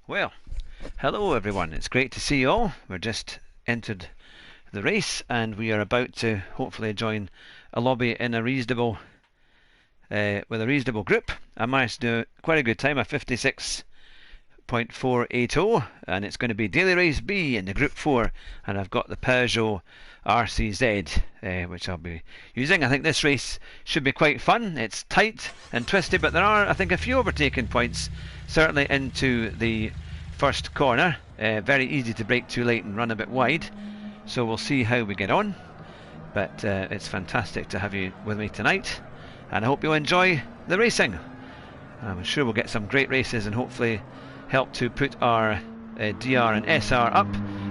Well, hello everyone. It's great to see you all. We're just entered the race and we are about to hopefully join a lobby in a reasonable with a reasonable group. I managed to do quite a good time, a 56.480, and it's going to be Daily Race B in the Group 4, and I've got the Peugeot RCZ which I'll be using. I think this race should be quite fun. It's tight and twisty, but there are, I think, a few overtaking points, certainly into the first corner. Very easy to brake too late and run a bit wide, so we'll see how we get on. But it's fantastic to have you with me tonight, and I hope you'll enjoy the racing. I'm sure we'll get some great races and hopefully help to put our DR and SR up.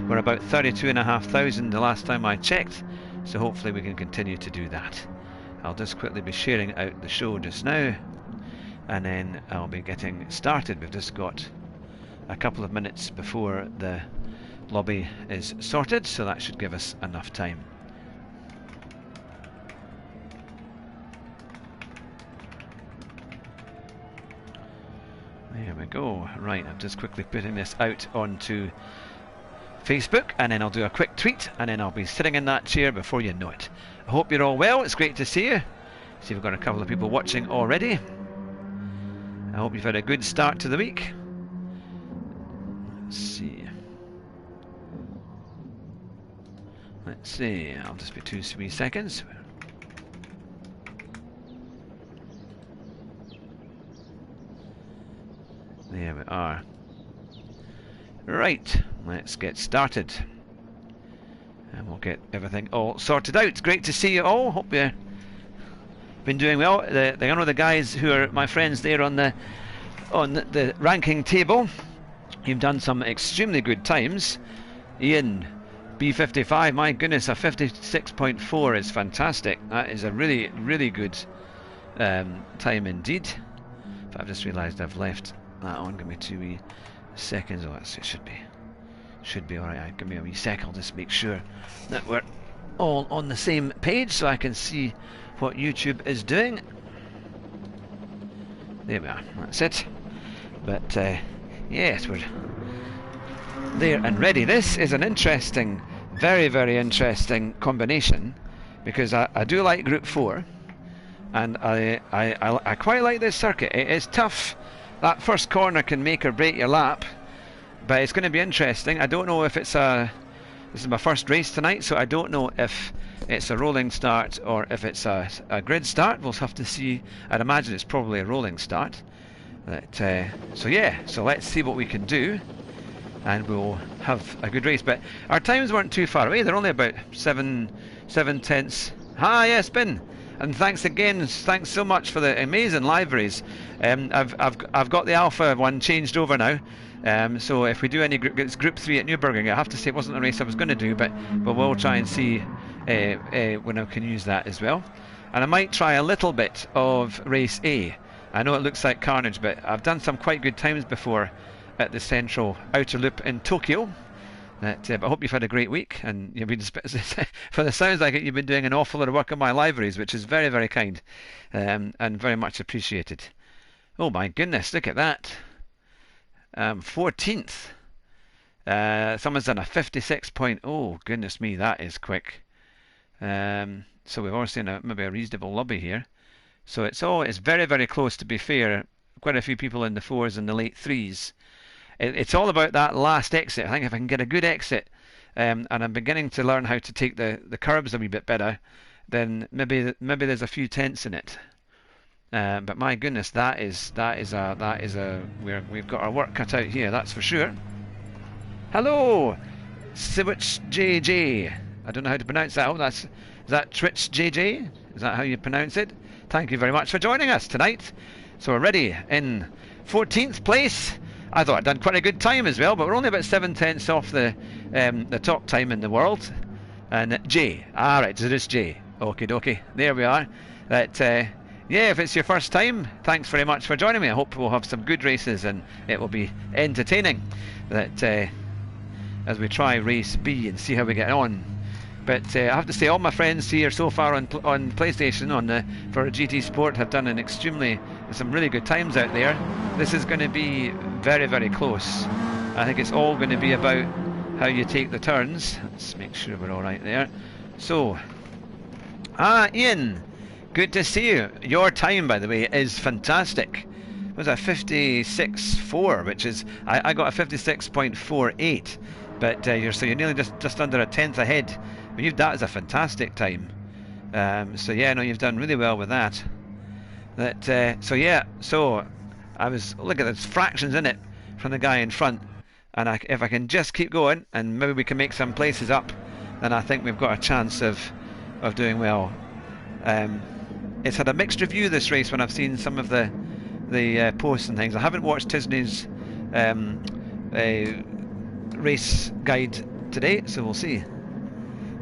We're about 32,500 the last time I checked, so hopefully we can continue to do that. I'll just quickly be sharing out the show just now, and then I'll be getting started. We've just got a couple of minutes before the lobby is sorted, so that should give us enough time. There we go. Right, I'm just quickly putting this out onto Facebook, and then I'll do a quick tweet, and then I'll be sitting in that chair before you know it. I hope you're all well. It's great to see you. See, we've got a couple of people watching already. I hope you've had a good start to the week. Let's see. I'll just be 2 wee seconds. There we are. Right, let's get started. And we'll get everything all sorted out. Great to see you all. Hope you've been doing well. I know the guys who are my friends there on the ranking table. You've done some extremely good times. Ian, B55, my goodness, a 56.4 is fantastic. That is a really, really good time indeed. But I've just realised I've left that on. Give me 2 wee seconds. Oh, it should be alright. Give me a wee sec. I'll just make sure that we're all on the same page so I can see what YouTube is doing. There we are. That's it. But yes, we're there and ready. This is an interesting, very, very interesting combination, because I do like Group 4, and I quite like this circuit. It is tough. That first corner can make or break your lap, but it's going to be interesting. I don't know if this is my first race tonight, so I don't know if it's a rolling start or if it's a grid start. We'll have to see. I'd imagine it's probably a rolling start. But, so let's see what we can do, and we'll have a good race. But our times weren't too far away. They're only about 7 tenths. Hi, yes, Ben. And thanks again. Thanks so much for the amazing liveries. I've got the Alpha one changed over now. So if we do any it's Group 3 at Nürburgring, I have to say it wasn't a race I was going to do, but we'll try and see when I can use that as well. And I might try a little bit of Race A. I know it looks like carnage, but I've done some quite good times before at the Central Outer Loop in Tokyo. But I hope you've had a great week, and you've been, for the sounds like it, you've been doing an awful lot of work on my libraries, which is very, very kind, and very much appreciated. Oh my goodness, look at that. 14th. Someone's done a 56 point. Oh goodness me, that is quick. So we've all seen maybe a reasonable lobby here. So it's very, very close, to be fair. Quite a few people in the 4s and the late 3s. It's all about that last exit. I think if I can get a good exit, and I'm beginning to learn how to take the curbs a wee bit better, then maybe there's a few tenths in it. But my goodness, we've got our work cut out here, that's for sure. Hello, Switch JJ. I don't know how to pronounce that. Is that Twitch JJ? Is that how you pronounce it? Thank you very much for joining us tonight. So we're ready in 14th place. I thought I'd done quite a good time as well, but we're only about 7 tenths off the top time in the world. And J. Alright, so this J. Okie dokie. There we are. Yeah, if it's your first time, thanks very much for joining me. I hope we'll have some good races and it will be entertaining. As we try race B and see how we get on. But I have to say, all my friends here so far on PlayStation for GT Sport have done some really good times out there. This is going to be very, very close. I think it's all going to be about how you take the turns. Let's make sure we're all right there. So, Ian, good to see you. Your time, by the way, is fantastic. It was a 56.4, which is I got a 56.48, but you're nearly just under a tenth ahead. I mean, that is a fantastic time. So yeah, no, you've done really well with that. So I was look at there's fractions in it from the guy in front, and if I can just keep going and maybe we can make some places up, then I think we've got a chance of doing well. It's had a mixed review, this race, when I've seen some of the posts and things. I haven't watched Tisney's race guide today, so we'll see.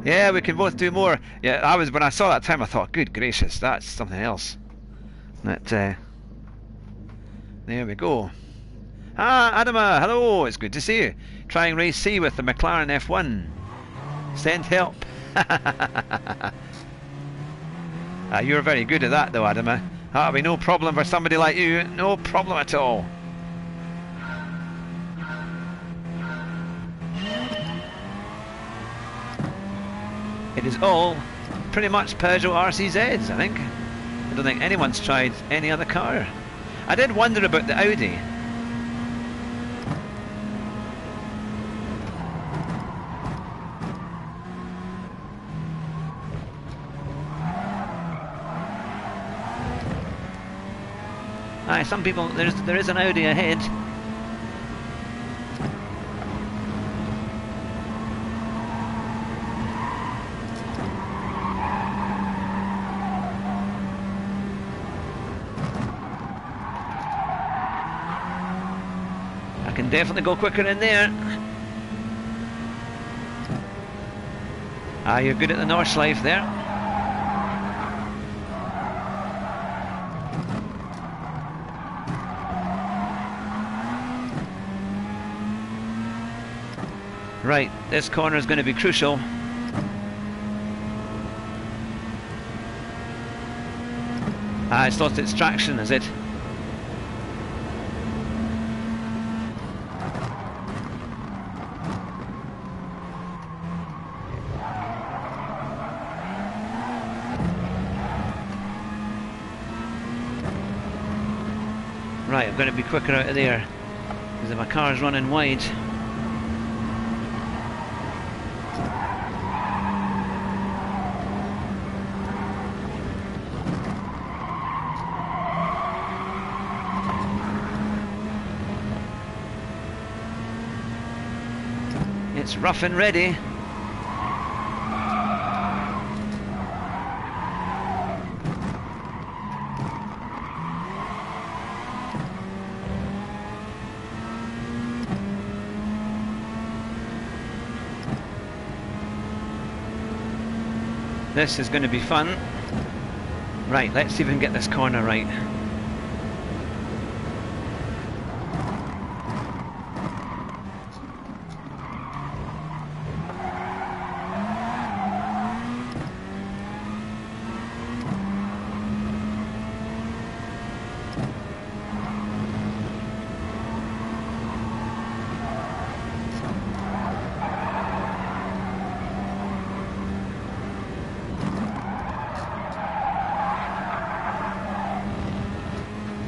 Yeah, we can both do more. Yeah, when I saw that time, I thought, good gracious, that's something else. There we go. Adama, hello, it's good to see you. Trying race C with the McLaren F1. Send help. You're very good at that though, Adama. That'll be no problem for somebody like you. No problem at all. It is all pretty much Peugeot RCZs, I think. I don't think anyone's tried any other car. I did wonder about the Audi. Some people, there is an Audi ahead. I can definitely go quicker in there. You're good at the Nordschleife there. Right, this corner is going to be crucial. It's lost its traction, is it? Right, I'm going to be quicker out of there because my car's running wide. It's rough and ready. This is going to be fun. Right, let's see if we can get this corner right.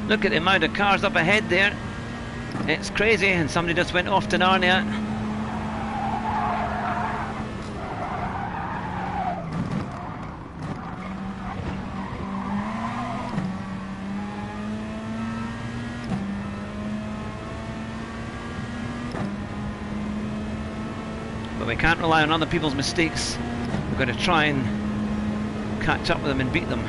Look at the amount of cars up ahead there. It's crazy, and somebody just went off to Narnia. But we can't rely on other people's mistakes. We've got to try and catch up with them and beat them.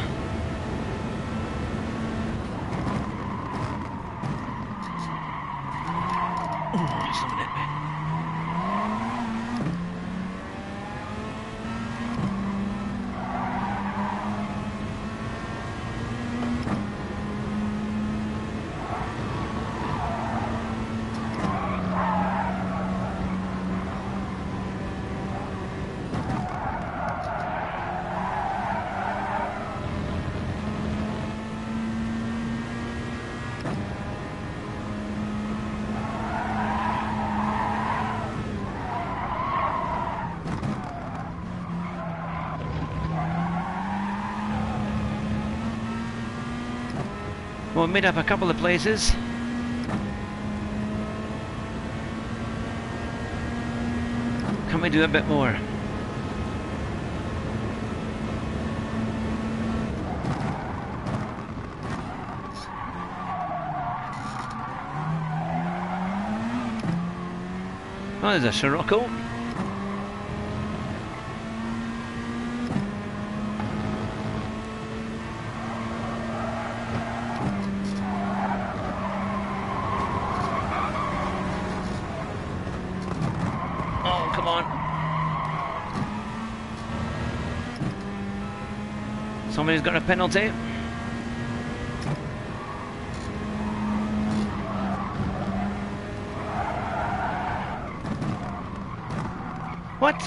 Well, we made up a couple of places. Can we do a bit more? Oh, there's a Scirocco. Oh, come on. Somebody's got a penalty. What?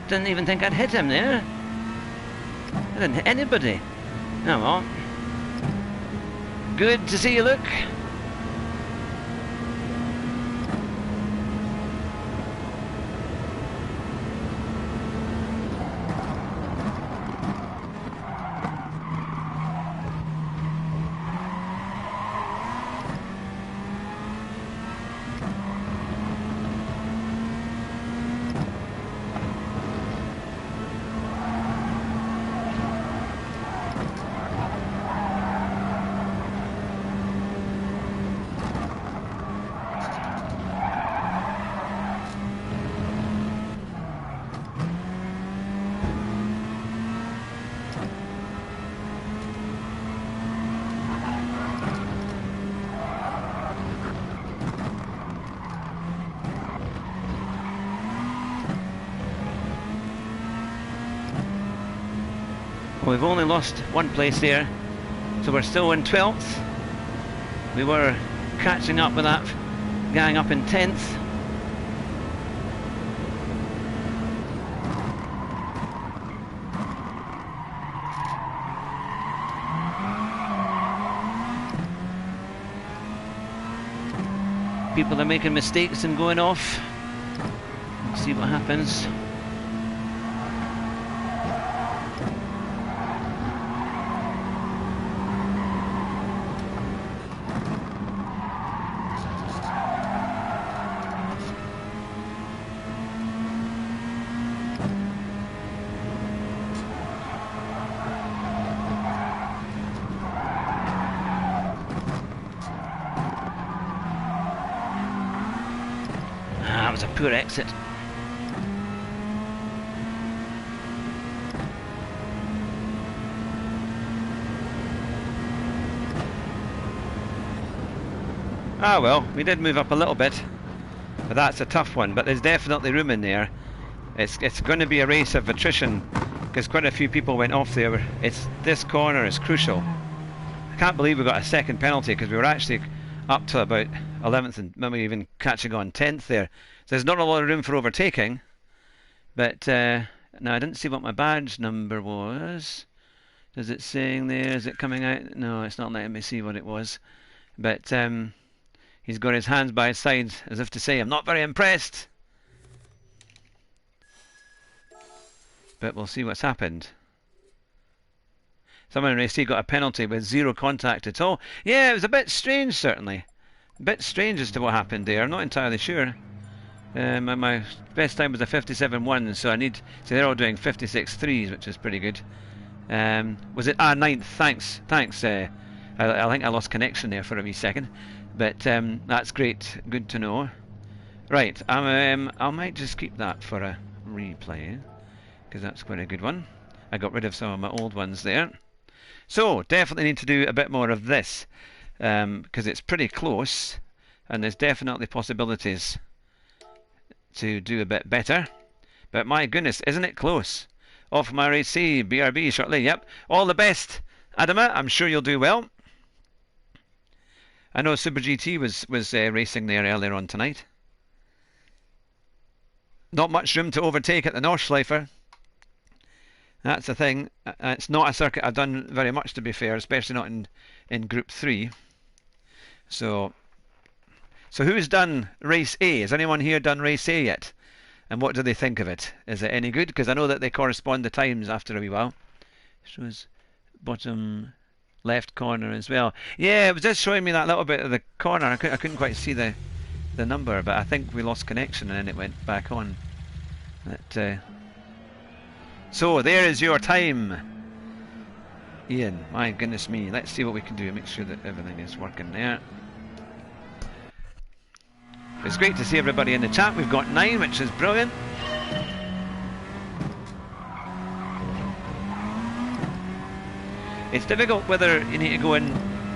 Didn't even think I'd hit him there. I didn't hit anybody. Oh well. Good to see you, Luke. Well, we've only lost one place there, so we're still in 12th. We were catching up with that gang up in 10th. People are making mistakes and going off. Let's see what happens. That was a poor exit. Ah well, we did move up a little bit, but that's a tough one, but there's definitely room in there. It's going to be a race of attrition, because quite a few people went off there. This corner is crucial. I can't believe we got a second penalty, because we were actually up to about 11th and maybe even catching on 10th there. So there's not a lot of room for overtaking, but now I didn't see what my badge number was. Is it saying there? Is it coming out? No, it's not letting me see what it was. But he's got his hands by his sides as if to say, I'm not very impressed. But we'll see what's happened. Someone in race C got a penalty with zero contact at all. Yeah, it was a bit strange, certainly. A bit strange as to what happened there. I'm not entirely sure. My best time was a 57.1, so I need... So they're all doing 56.3s, which is pretty good. Was it... Ah, 9th. Thanks. Thanks. I think I lost connection there for a wee second. But that's great. Good to know. Right. I might just keep that for a replay, because that's quite a good one. I got rid of some of my old ones there. So, definitely need to do a bit more of this, because it's pretty close, and there's definitely possibilities to do a bit better. But my goodness, isn't it close? Off my race C, BRB shortly, yep. All the best, Adama, I'm sure you'll do well. I know Super GT was racing there earlier on tonight. Not much room to overtake at the Nordschleife. That's the thing. It's not a circuit I've done very much, to be fair, especially not in Group 3. So who's done race A? Has anyone here done race A yet? And what do they think of it? Is it any good? Because I know that they correspond the times after a wee while. Shows bottom left corner as well. Yeah, it was just showing me that little bit of the corner. I couldn't quite see the number, but I think we lost connection and then it went back on. But, so there is your time, Ian. My goodness me. Let's see what we can do. Make sure that everything is working there. It's great to see everybody in the chat. We've got 9, which is brilliant. It's difficult whether you need to go in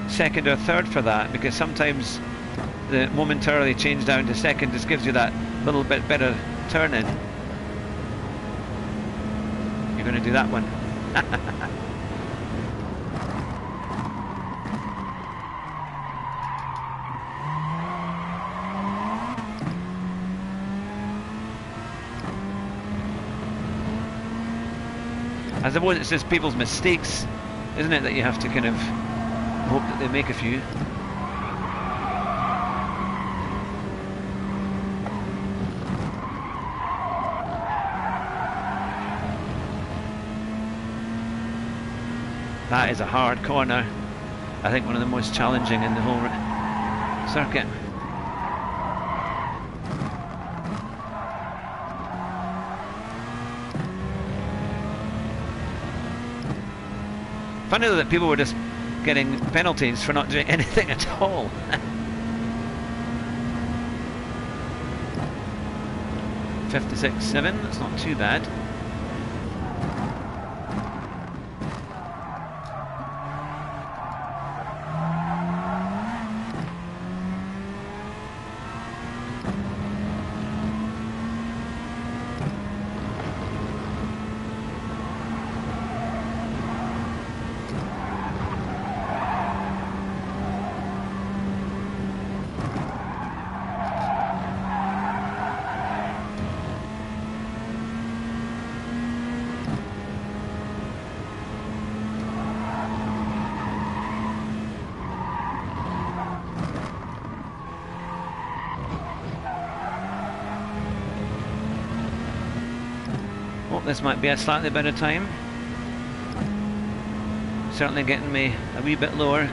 second or third for that, because sometimes the momentarily change down to second just gives you that little bit better turn in. You're going to do that one. I suppose it's just people's mistakes, isn't it, that you have to kind of hope that they make a few. That is a hard corner. I think one of the most challenging in the whole circuit. Funny though that people were just getting penalties for not doing anything at all. .56.7, that's not too bad. This might be a slightly better time. Certainly getting me a wee bit lower.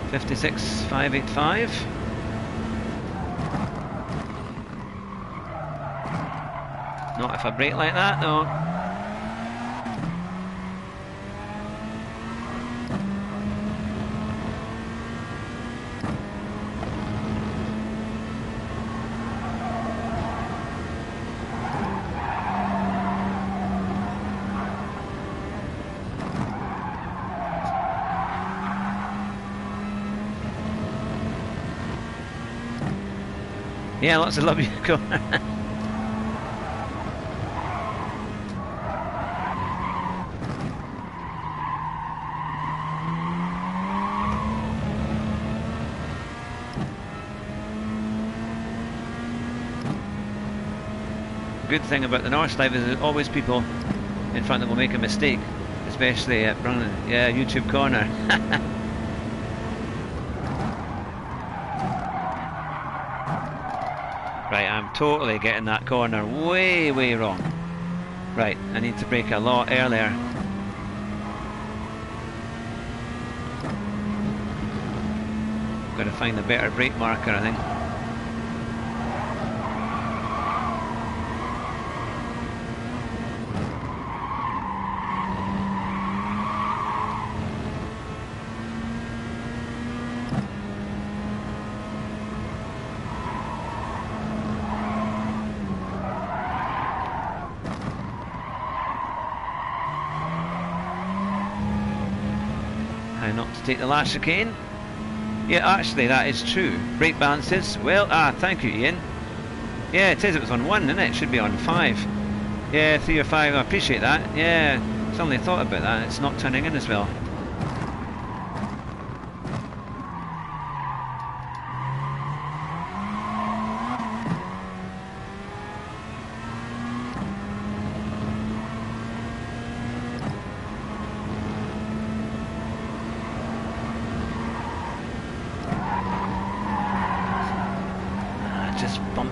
56.585. Not if I brake like that, no. Yeah, lots of love you. Cool. Good thing about the North Live is there's always people in front that will make a mistake, especially at Brunnan. Yeah, YouTube corner. Right, I'm totally getting that corner way, way wrong. Right, I need to brake a lot earlier. Got to find a better brake marker, I think. Take the last chicane. Yeah, actually that is true. Brake balances. Well, thank you, Ian. Yeah, it says it was on 1, isn't it? It should be on 5. Yeah, 3 or 5. I appreciate that. Yeah, suddenly thought about that. It's not turning in as well.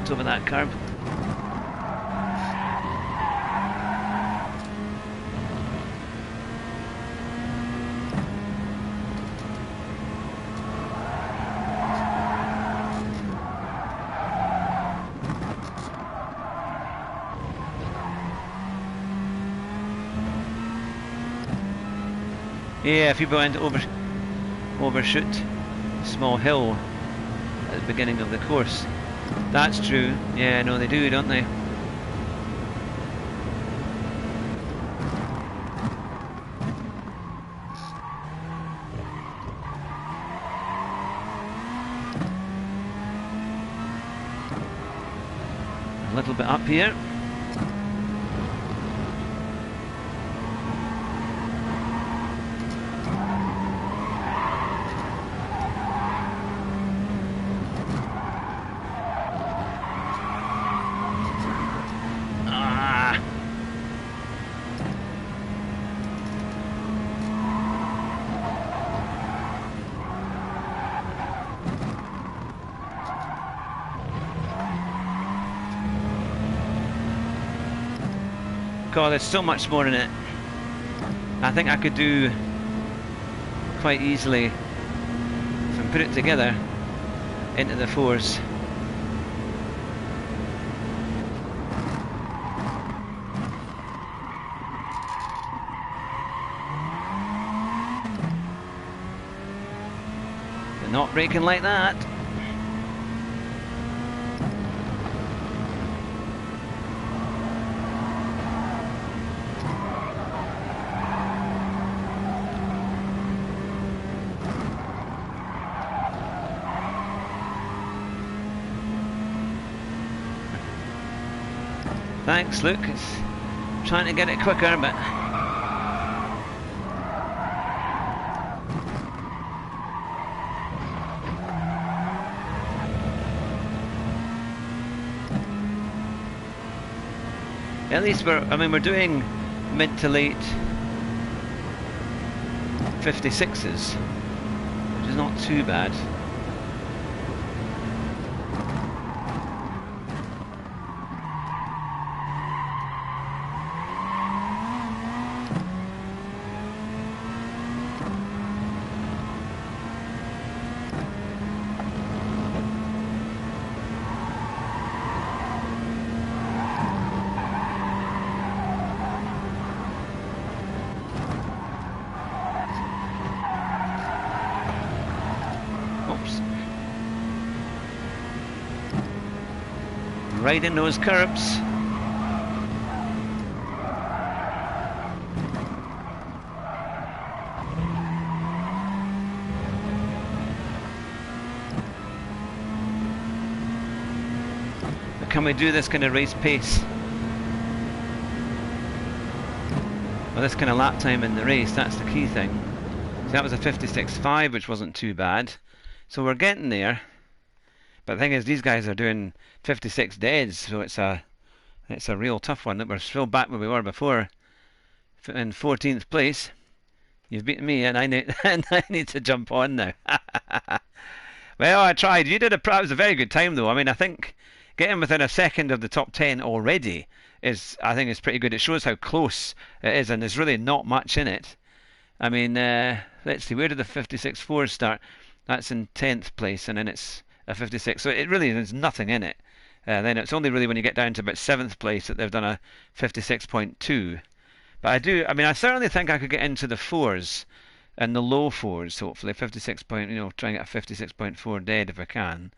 Over that curb. Yeah, if you go into overshoot a small hill at the beginning of the course. That's true. Yeah, no, they do, don't they? A little bit up here. God, there's so much more in it. I think I could do quite easily, if I put it together, into the fours. They're not braking like that. Thanks, Luke. It's trying to get it quicker, but at least we're doing mid to late 56s, which is not too bad. Right in those curbs. But can we do this kind of race pace? Well, this kind of lap time in the race, that's the key thing. So that was a 56.5, which wasn't too bad. So we're getting there. But the thing is, these guys are doing 56 deads, so it's a real tough one. That we're still back where we were before, in 14th place. You've beaten me, and I need to jump on now. Well, I tried. You did it was a very good time, though. I mean, I think getting within a second of the top 10 already is pretty good. It shows how close it is, and there's really not much in it. I mean, let's see, where did the 56.4 start? That's in 10th place, and then it's a 56, so it really there's nothing in it. Then it's only really when you get down to about 7th place that they've done a 56.2. But I certainly think I could get into the fours and the low fours, hopefully 56 point, try and get a 56.4 dead if I can,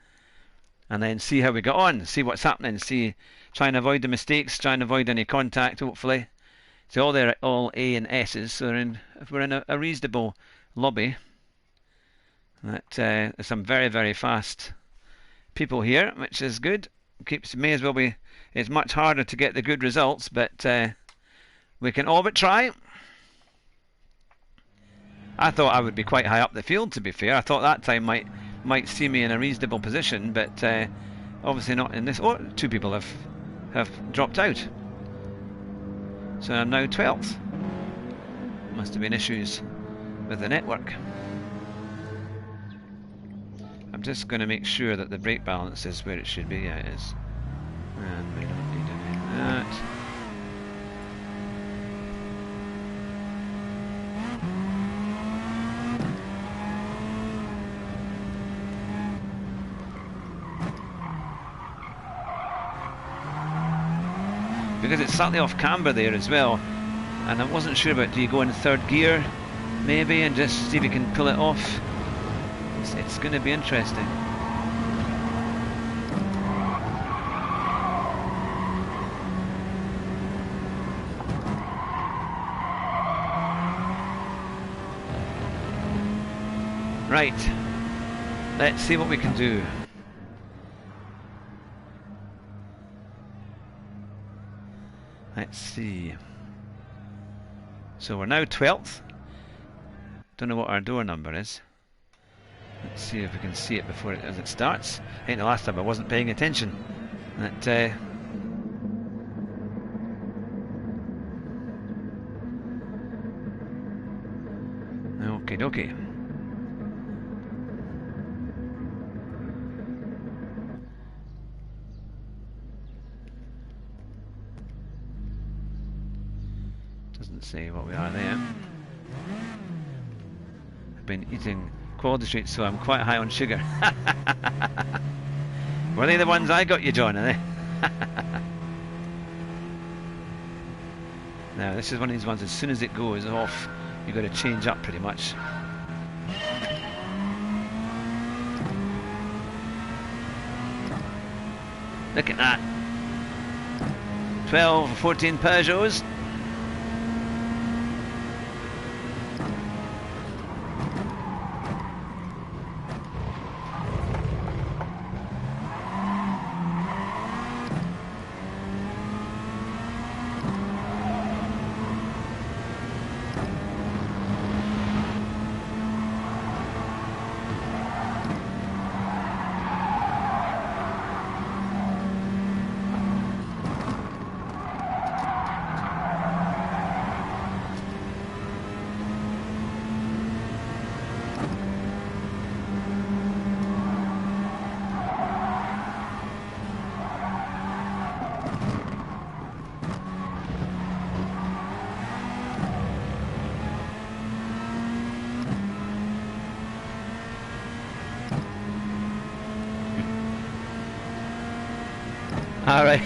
and then see how we get on, see what's happening, try and avoid the mistakes, try and avoid any contact, hopefully. So they're all A and S's, so we're in a reasonable lobby. There's some very, very fast people here, which is good. May as well be. It's much harder to get the good results, but we can all but try. I thought I would be quite high up the field, to be fair. I thought that time might see me in a reasonable position, but obviously not in this. Oh, two people have dropped out. So I'm now 12th. Must have been issues with the network. I'm just going to make sure that the brake balance is where it should be. Yeah, it is. And we don't need any of that. Because it's slightly off camber there as well, and I wasn't sure about, do you go in third gear maybe, and just see if we can pull it off. It's going to be interesting. Right, let's see what we can do. Let's see. So we're now 12th. Don't know what our door number is. Let's see if we can see it before as it starts. I think the last time I wasn't paying attention. Okie dokie. Doesn't say what we are there. I've been eating Quality Street, so I'm quite high on sugar. Were they the ones I got you, John, are they? Now, this is one of these ones, as soon as it goes off, you've got to change up pretty much. Look at that. 12 or 14 Peugeots. All right.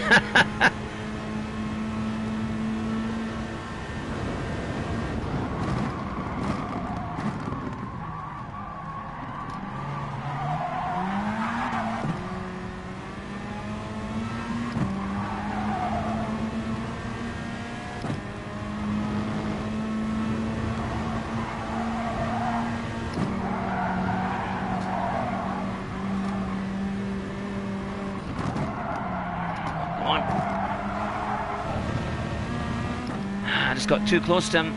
I just got too close to him.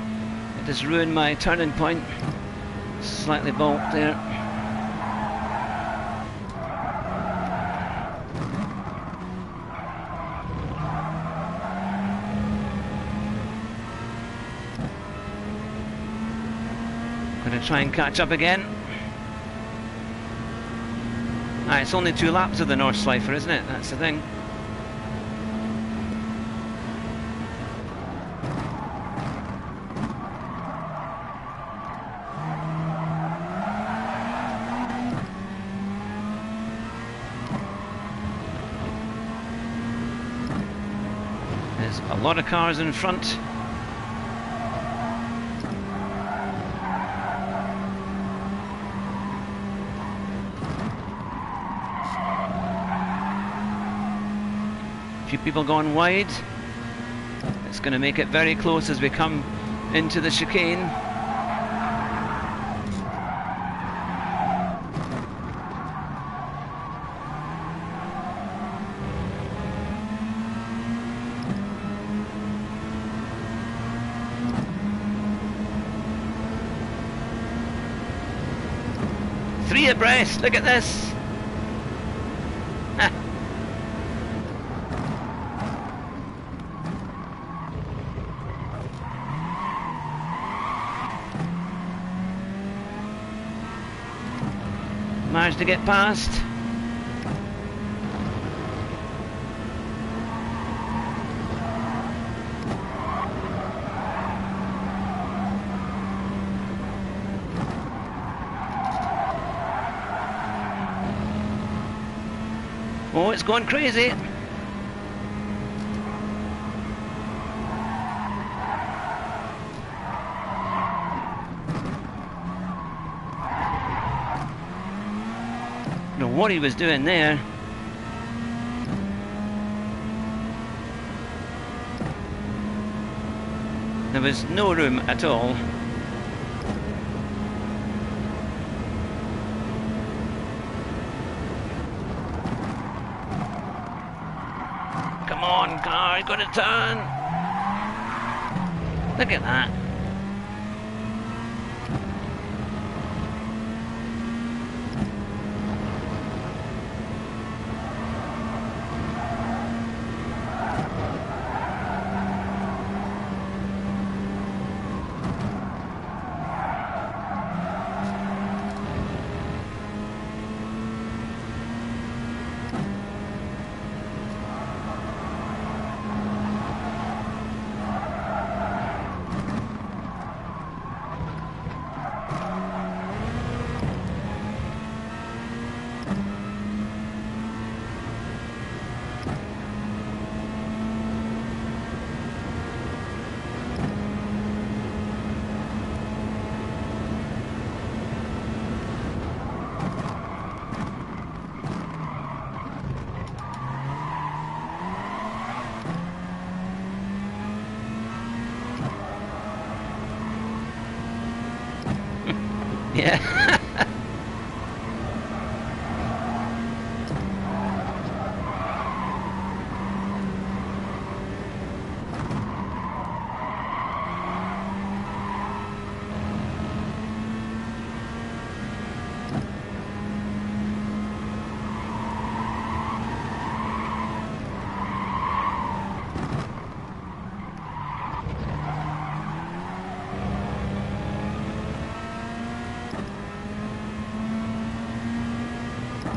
It just ruined my turning point. Slightly balked there. Gonna try and catch up again. It's only 2 laps of the Nordschleife, isn't it? That's the thing. There's a lot of cars in front. Few people going wide. It's going to make it very close as we come into the chicane. Three abreast, look at this. Managed to get past. Oh, it's going crazy. know what he was doing there. There was no room at all. Come on, car, you got to turn. Look at that. Yeah.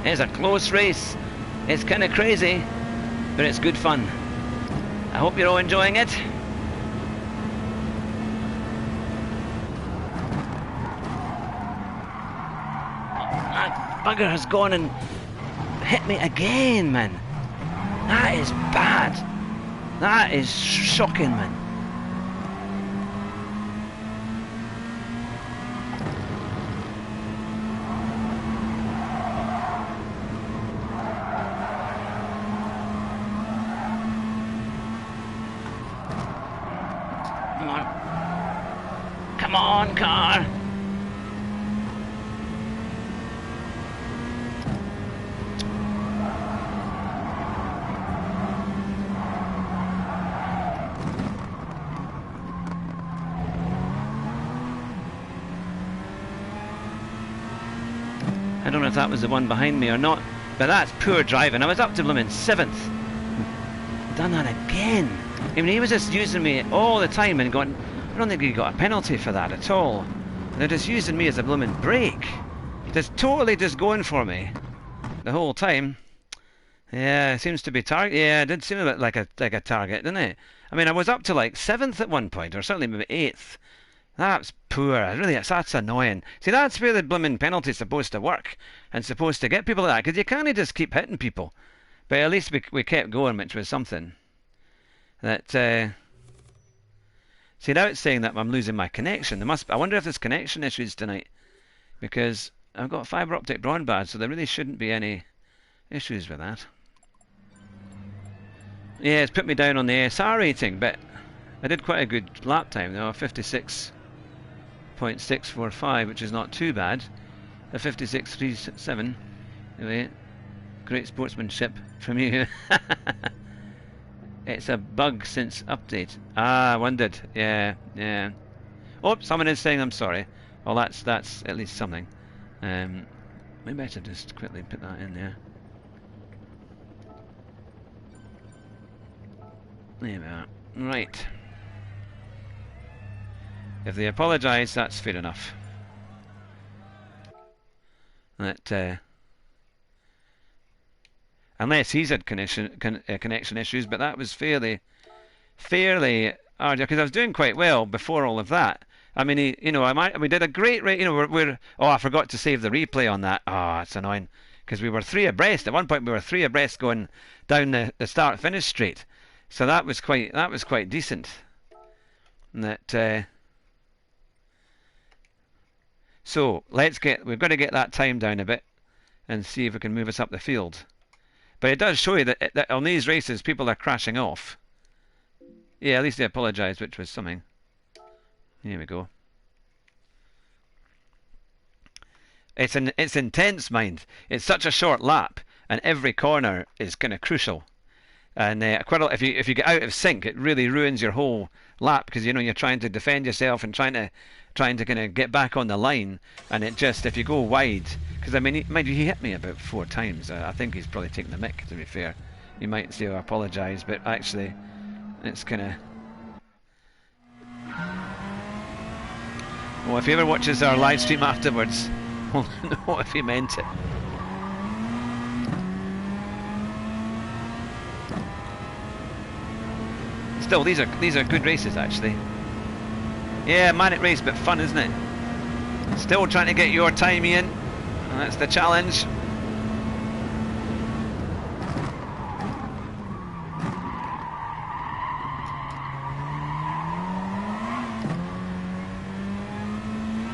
It's a close race. It's kind of crazy, but it's good fun. I hope you're all enjoying it. That bugger has gone and hit me again, man. That is bad. That is shocking, man. Come on, car. I don't know if that was the one behind me or not, but that's poor driving. I was up to blooming 7th. Done that again. I mean, he was just using me all the time and going, I don't think he got a penalty for that at all. They're just using me as a blooming brake. Just totally just going for me the whole time. Yeah, it seems to be target. Yeah, it did seem a bit like a target, didn't it? I mean, I was up to like 7th at one point, or certainly maybe 8th. That's poor. Really, that's annoying. See, that's where the blooming penalty's supposed to work, and supposed to get people like that, because you can't just keep hitting people. But at least we kept going, which was something. That. See, now it's saying that I'm losing my connection. I wonder if there's connection issues tonight, because I've got fibre optic broadband, so there really shouldn't be any issues with that. Yeah, it's put me down on the ASR rating, but I did quite a good lap time, though, 56.645, which is not too bad. A 56.37. Anyway, great sportsmanship from you. It's a bug since update. Ah, I wondered. Yeah, yeah. Oh, someone is saying I'm sorry. Well, that's at least something. Maybe I should just quickly put that in there. There we are. Right. If they apologise, that's fair enough. That unless he's had connection issues, but that was fairly hard, because I was doing quite well before all of that. I mean, we did a great rate. Oh, I forgot to save the replay on that. Oh, it's annoying, because we were 3 abreast. At one point, we were 3 abreast going down the start-finish straight. So that was quite decent. So we've got to get that time down a bit. and see if we can move us up the field. But it does show you that on these races people are crashing off. Yeah, at least they apologised, which was something. Here we go. It's intense, mind. It's such a short lap, and every corner is kind of crucial. And quite a lot, if you get out of sync, it really ruins your whole lap, because you're trying to defend yourself and trying to kind of get back on the line, and it just, if you go wide, because I mean, mind you, he hit me about 4 times. I think he's probably taking the mick, to be fair. You might say, "Oh, I apologise," but actually, it's kind of. Well, if he ever watches our live stream afterwards, we'll know if he meant it. Still, these are good races, actually. Yeah, manic race, but fun, isn't it? Still trying to get your time, Ian. And that's the challenge.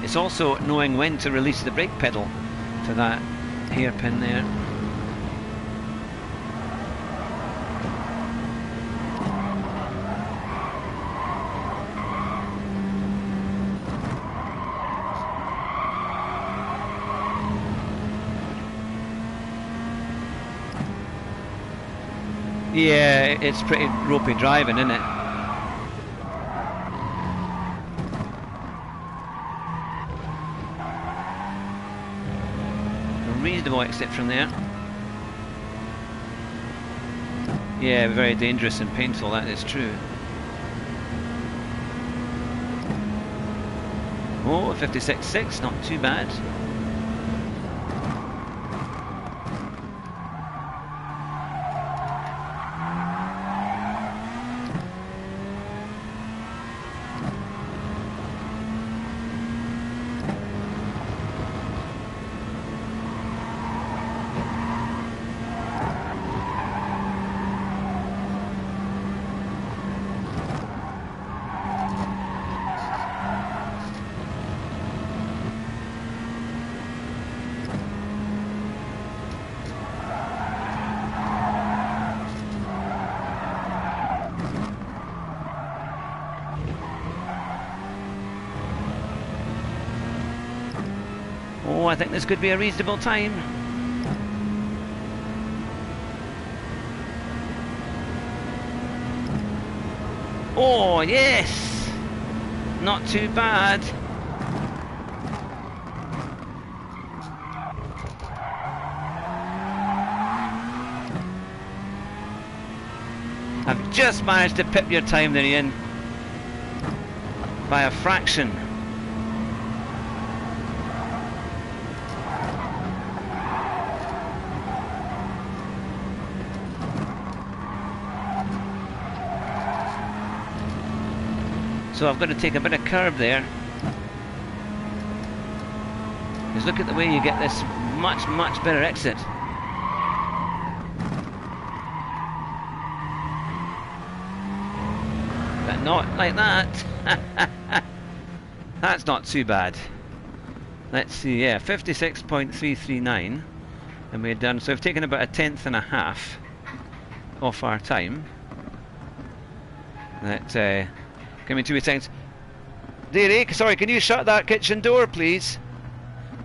It's also knowing when to release the brake pedal to that hairpin there. Yeah, it's pretty ropey driving, isn't it? A reasonable exit from there. Yeah, very dangerous and painful, that is true. Oh, 56.6, not too bad. Oh, I think this could be a reasonable time. Oh, yes! Not too bad. I've just managed to pip your time there, Ian. By a fraction. So I've got to take a bit of curb there. Because look at the way you get this much, much better exit. But not like that. That's not too bad. Let's see, yeah, 56.339. And we're done, so we've taken about 1/10 and a half off our time. That, give me 2 seconds. Derek, sorry, can you shut that kitchen door, please?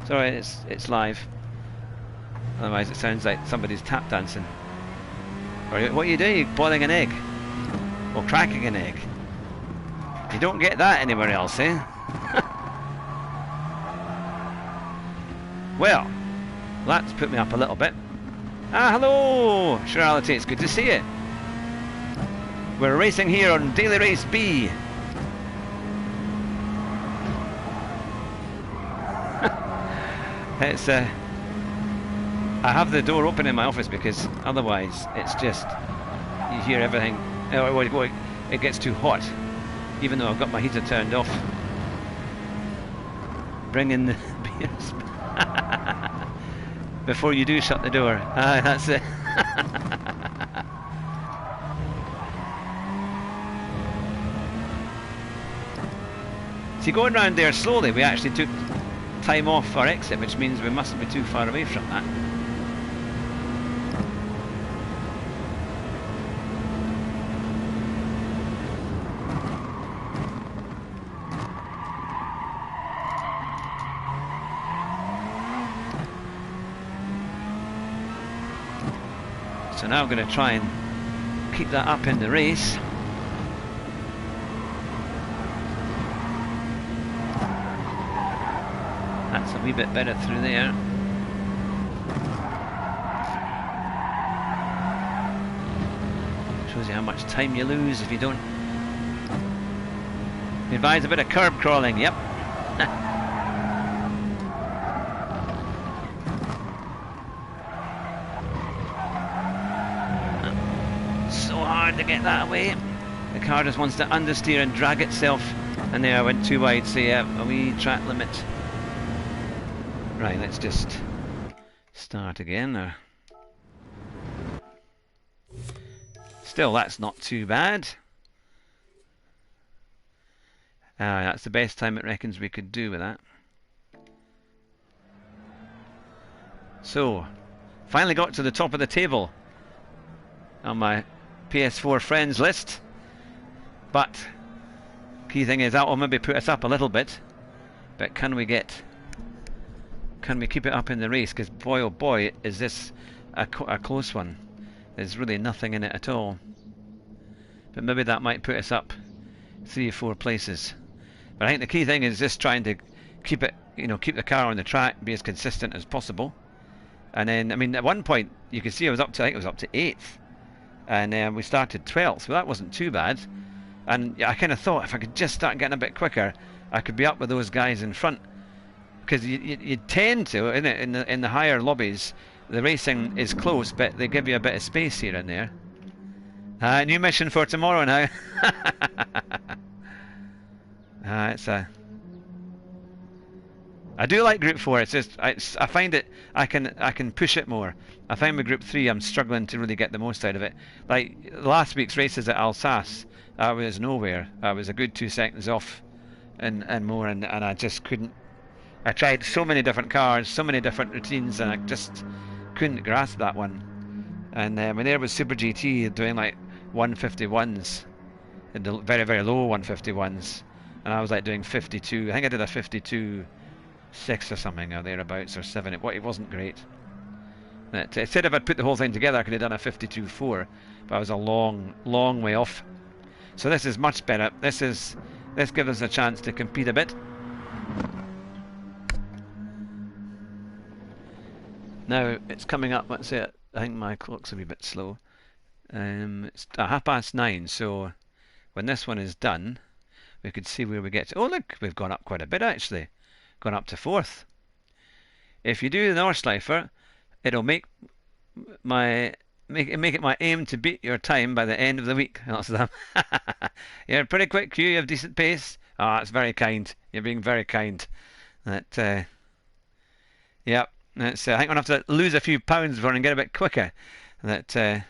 Sorry, it's live. Otherwise it sounds like somebody's tap dancing. Or what are you doing? You're boiling an egg. Or cracking an egg. You don't get that anywhere else, eh? Well, that's put me up a little bit. Ah, hello! Shirality, it's good to see you. We're racing here on Daily Race B. It's I have the door open in my office because otherwise it's just, you hear everything. It gets too hot, even though I've got my heater turned off. Bring in the beers before you do shut the door. Ah, that's it. See, going round there slowly, we actually took time off our exit, which means we mustn't be too far away from that. So now I'm going to try and keep that up in the race. That's a wee bit better through there. Shows you how much time you lose if you don't. You advise a bit of curb crawling, yep. So hard to get that away. The car just wants to understeer and drag itself. And there I went too wide, so yeah, a wee track limit. Right, let's just start again. Still, that's not too bad. That's the best time it reckons we could do with that. So, finally got to the top of the table on my PS4 friends list. But, key thing is that will maybe put us up a little bit. But can we keep it up in the race? Because boy oh boy, is this a close one. There's really nothing in it at all. But maybe that might put us up 3 or 4 places. But I think the key thing is just trying to keep it, keep the car on the track, be as consistent as possible. And then, I mean, at one point you could see I think it was up to 8th, and we started 12th. Well, that wasn't too bad. And I kind of thought if I could just start getting a bit quicker, I could be up with those guys in front. Because you tend to, in the higher lobbies, the racing is close, but they give you a bit of space here and there. New mission for tomorrow now. I do like Group 4. It's just I find it I can push it more. I find with Group 3 I'm struggling to really get the most out of it. Like last week's races at Alsace, I was nowhere. I was a good 2 seconds off, and more, and I just couldn't. I tried so many different cars, so many different routines, and I just couldn't grasp that one. And when there was Super GT doing like 151s, the very, very low 151s, and I was like doing 52. I think I did a 52.6 or something, or thereabouts, or 7. It wasn't great. But it said if I'd put the whole thing together, I could have done a 52.4, but I was a long, long way off. So this is much better. This gives us a chance to compete a bit. Now it's coming up. Let's say I think my clock's a wee bit slow. It's 9:30, so when this one is done, we could see where we get to. Oh look, we've gone up quite a bit actually. Gone up to 4th. If you do the Nordschleifer, it'll make it my aim to beat your time by the end of the week. You're pretty quick, Hugh. You have decent pace. Ah, that's very kind. You're being very kind. That yep. I think I'm going to have to lose a few pounds before I can get a bit quicker. Well,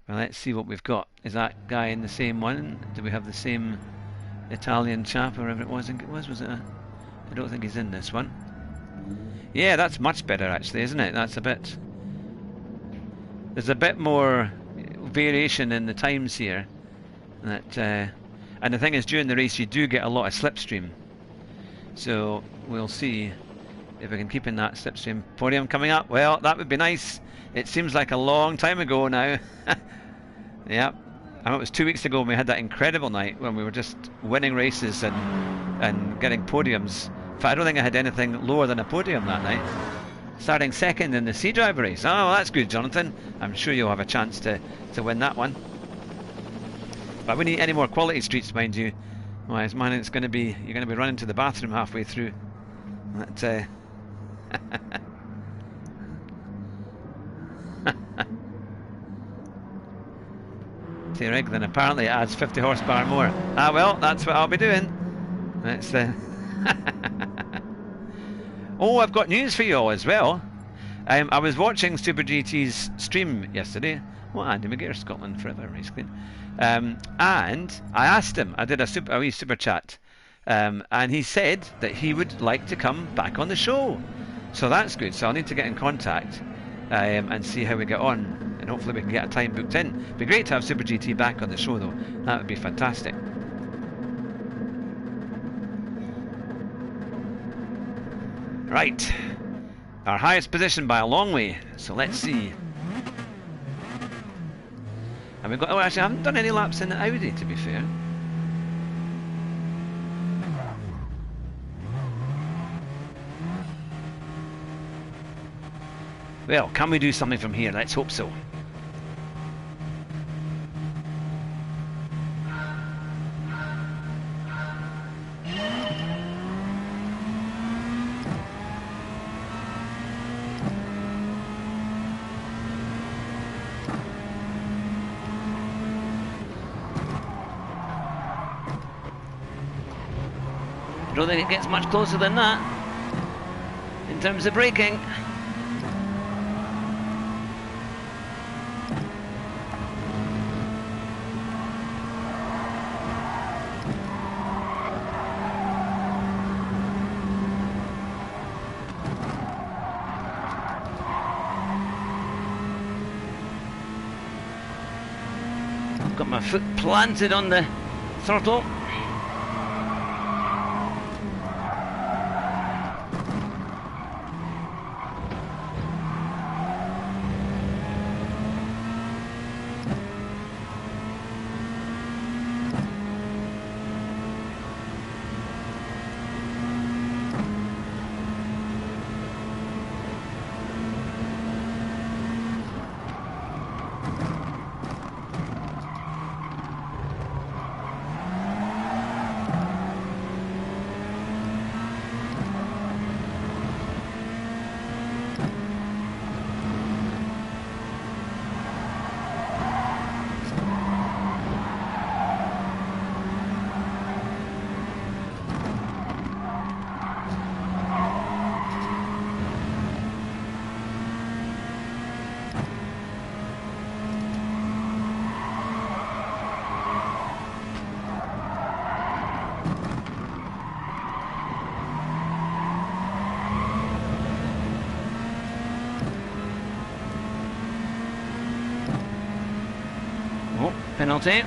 let's see what we've got. Is that guy in the same one? Do we have the same Italian chap or whatever it was? I think it was it? I don't think he's in this one. Yeah, that's much better actually, isn't it? There's a bit more variation in the times here. And the thing is, during the race you do get a lot of slipstream. So we'll see if we can keep in that slipstream. Podium coming up. Well, that would be nice. It seems like a long time ago now. Yep. I know it was 2 weeks ago when we had that incredible night when we were just winning races and getting podiums. In fact, I don't think I had anything lower than a podium that night. Starting second in the C driver race. Oh, well, that's good, Jonathan. I'm sure you'll have a chance to win that one. But we need any more quality streets, mind you. Well, man, you're going to be running to the bathroom halfway through. That. T-Rig, then apparently it adds 50 horsepower more. Ah well, that's what I'll be doing. Let's Oh, I've got news for you all as well. I was watching Super GT's stream yesterday. Well, Andy McGear, Scotland Forever race clean. And I asked him, I did a wee super chat And he said that he would like to come back on the show. So that's good. So I'll need to get in contact and see how we get on. And hopefully we can get a time booked in. It'd be great to have Super GT back on the show though. That would be fantastic. Right. Our highest position by a long way. So let's see. And we've got... Oh, actually I haven't done any laps in the Audi, to be fair. Well, can we do something from here? Let's hope so. I don't think it gets much closer than that in terms of braking. Got my foot planted on the throttle. Penalty.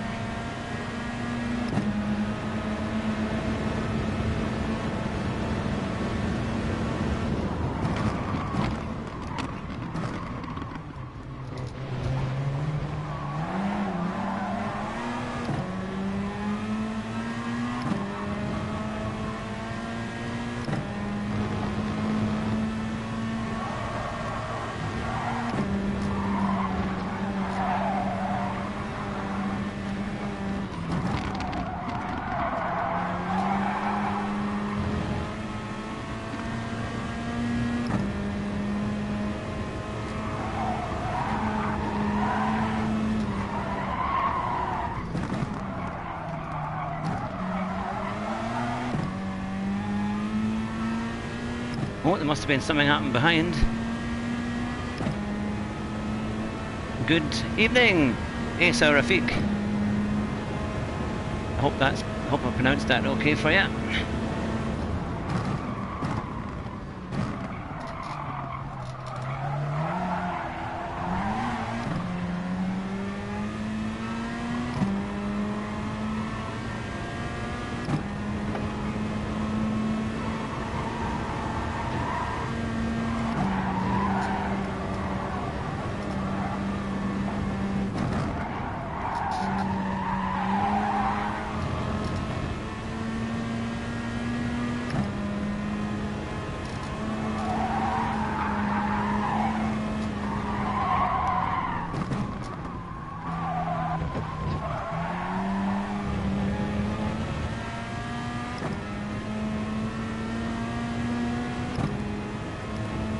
Oh, there must have been something happened behind. Good evening, Asa Rafiq. I hope I pronounced that okay for you.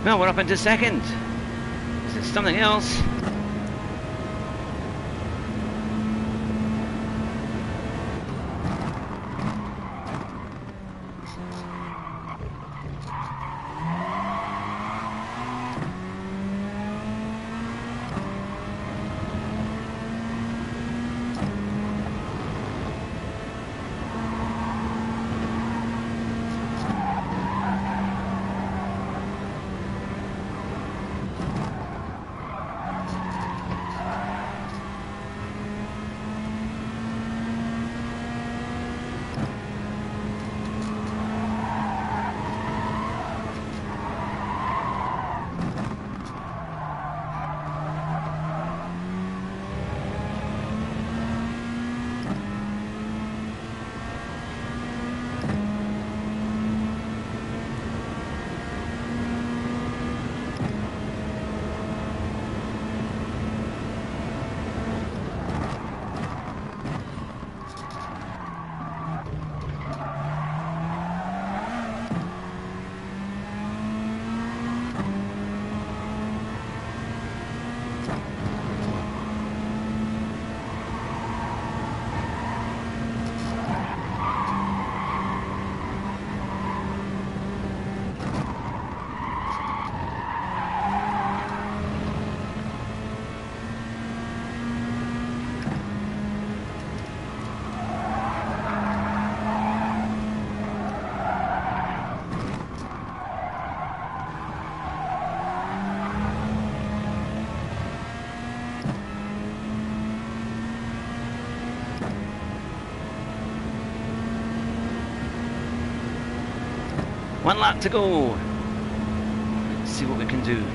Well, we're up into second. Is it something else? 1 lap to go. Let's see what we can do.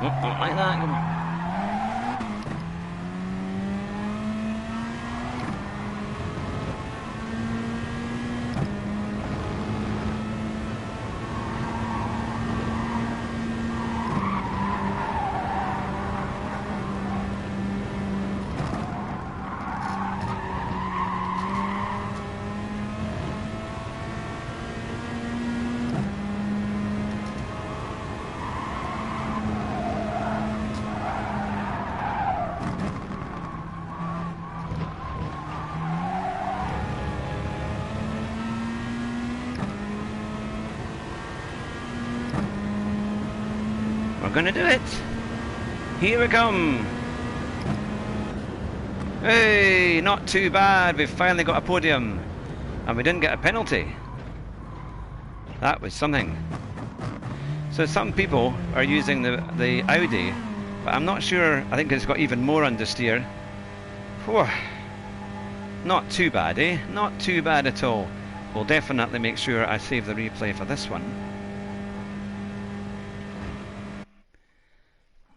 Oh, not like that. Come on. We're gonna do it. Here we come. Hey, not too bad. We've finally got a podium. And we didn't get a penalty. That was something. So some people are using the Audi, but I'm not sure. I think it's got even more understeer. Whew. Not too bad, eh? Not too bad at all. We'll definitely make sure I save the replay for this one.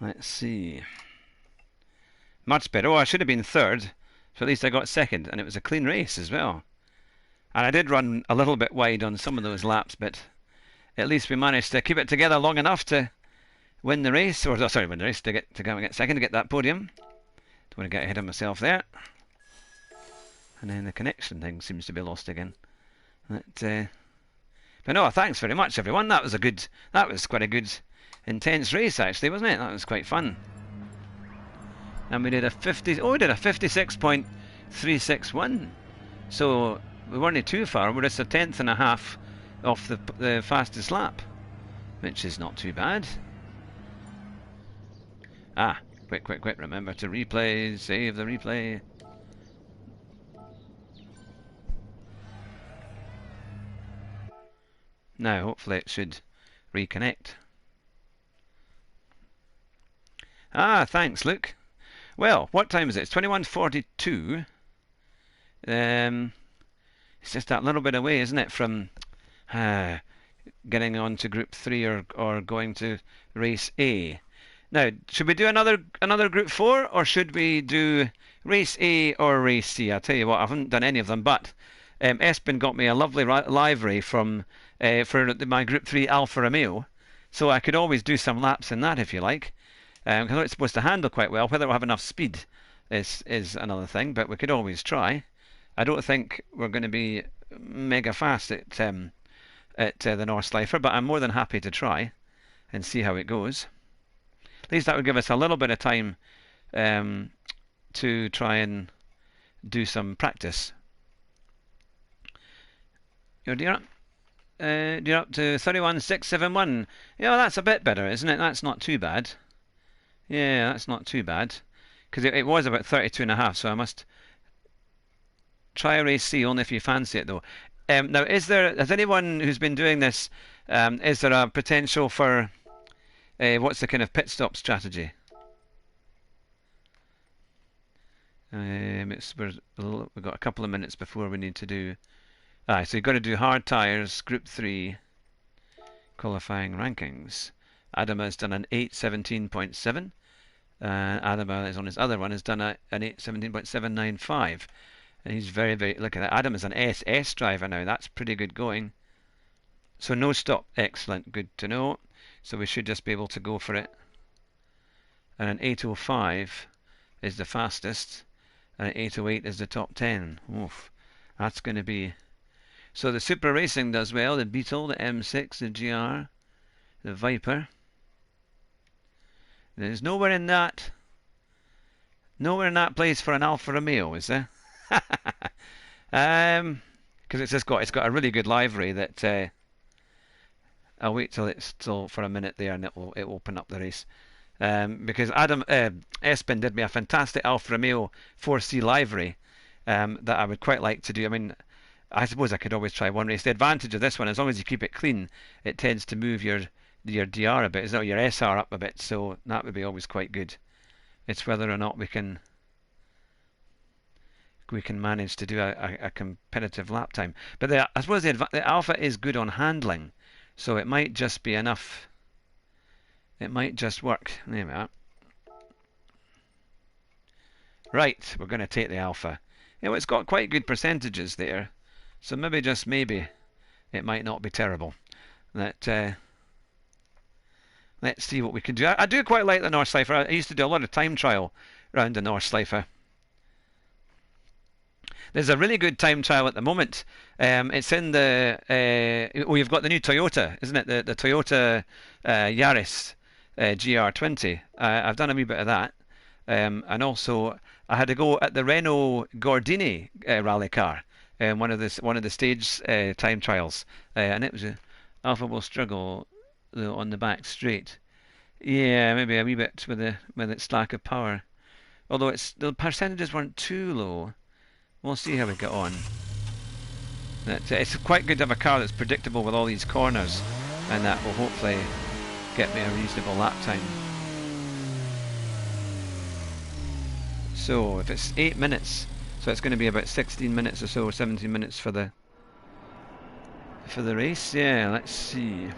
Let's see. Much better. Oh, I should have been third, so at least I got second, and it was a clean race as well. And I did run a little bit wide on some of those laps, but at least we managed to keep it together long enough to win the race, or sorry, win the race, to go and get second, to get that podium. Don't want to get ahead of myself there. And then the connection thing seems to be lost again. But no, thanks very much, everyone. That was quite a good, intense race, actually, wasn't it? That was quite fun. And we did a 56.361. So we weren't too far. We're just a tenth and a half off the fastest lap, which is not too bad. Ah, quick. Remember to replay, save the replay. Now, hopefully it should reconnect. Ah, thanks, Luke. Well, what time is it? It's 21:42. It's just that little bit away, isn't it, from getting on to Group 3 or going to Race A. Now, should we do another Group 4, or should we do Race A or Race C? I'll tell you what, I haven't done any of them, but Espen got me a lovely livery from for my Group 3 Alfa Romeo, so I could always do some laps in that if you like. Because it's supposed to handle quite well. Whether we'll have enough speed is another thing, but we could always try. I don't think we're going to be mega fast at the Nordschleife, but I'm more than happy to try and see how it goes. At least that would give us a little bit of time to try and do some practice. You're up to 31.671. Yeah, that's a bit better, isn't it? That's not too bad. Yeah, that's not too bad. Because it was about 32.5, so I must try a Race C only if you fancy it, though. Now, has anyone who's been doing this, is there a potential for, what's the kind of pit stop strategy? We've got a couple of minutes before we need to do... so you've got to do hard tyres, Group 3, qualifying rankings. Adama has done an 8:17.7. Adama is on his other one, has done an 8:17.795. And he's very, look at that. Adam is an SS driver now. That's pretty good going. So no stop. Excellent. Good to know. So we should just be able to go for it. And an 8:05 is the fastest. And an 8:08 is the top 10. Oof. That's going to be... So the Super Racing does well. The Beetle, the M6, the GR, the Viper. There's nowhere in that place for an Alfa Romeo, is there? Because it's got a really good livery that I'll wait till it's still for a minute there, and it will open up the race. Because Espen did me a fantastic Alfa Romeo 4C livery that I would quite like to do. I mean, I suppose I could always try one race. The advantage of this one, as long as you keep it clean, it tends to move your DR a bit, is not your SR up a bit, so that would be always quite good. It's whether or not we can we can manage to do a competitive lap time. But I suppose the Alpha is good on handling, so it might just be enough. It might just work. There we are. Right, we're going to take the Alpha. You know, it's got quite good percentages there, so maybe, just maybe, it might not be terrible. Let's see what we can do. I do quite like the Nordschleife. I used to do a lot of time trial around the Nordschleife. There's a really good time trial at the moment. It's in the you've got the new Toyota, isn't it? The Toyota Yaris GR20. I've done a wee bit of that, and also I had to go at the Renault Gordini rally car, one of the stage time trials, and it was Alpha will struggle on the back straight. Yeah, maybe a wee bit with its lack of power. Although the percentages weren't too low. We'll see how we get on. It's quite good to have a car that's predictable with all these corners, and that will hopefully get me a reasonable lap time. So if it's 8 minutes, so it's going to be about 16 minutes or so, or 17 minutes for the race. Yeah, let's see.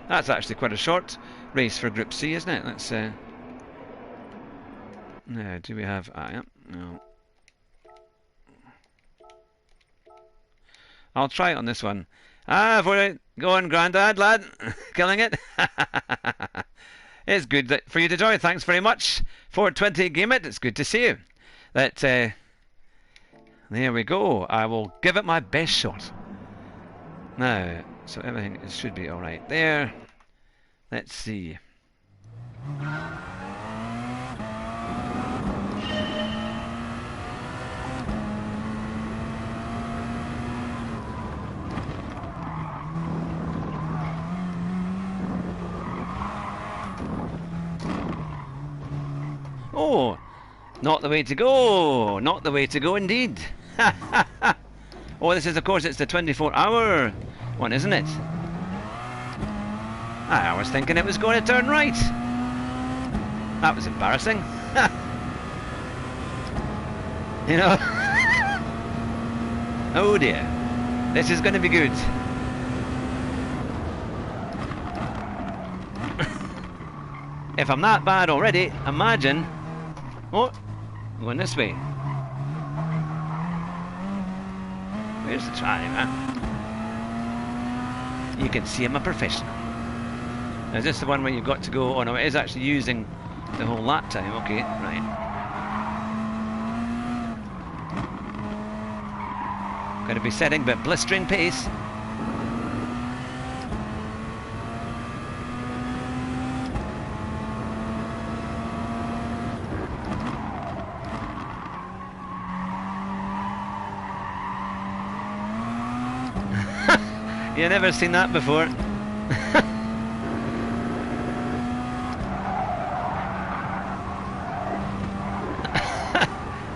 That's actually quite a short race for Group C, isn't it? Let's now, do we have yeah, no. I'll try it on this one. For it. Go on, Grandad, lad. Killing it. It's good for you to join. Thanks very much. 420 Game It. It's good to see you. There we go. I will give it my best shot. Now, so everything should be all right there. Let's see. Oh, not the way to go. Not the way to go indeed. Oh, this is, of course, it's the 24-hour one, isn't it? I was thinking it was going to turn right. That was embarrassing. You know. Oh dear. This is going to be good. If I'm that bad already, imagine... Oh, going this way. Where's the driver? You can see I'm a professional. Now, is this the one where you've got to go... Oh no, it is actually using the whole lap time. Okay, right. Going to be setting but blistering pace. You've never seen that before.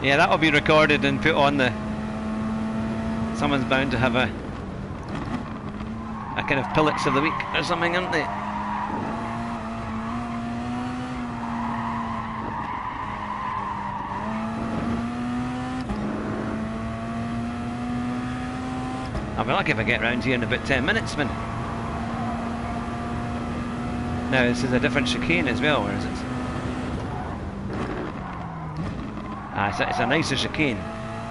Yeah, that will be recorded and put on the... Someone's bound to have a kind of pillets of the week or something, aren't they? I'll be lucky if I get round here in about 10 minutes, man. Now, this is a different chicane as well, or is it? Ah, it's a nicer chicane.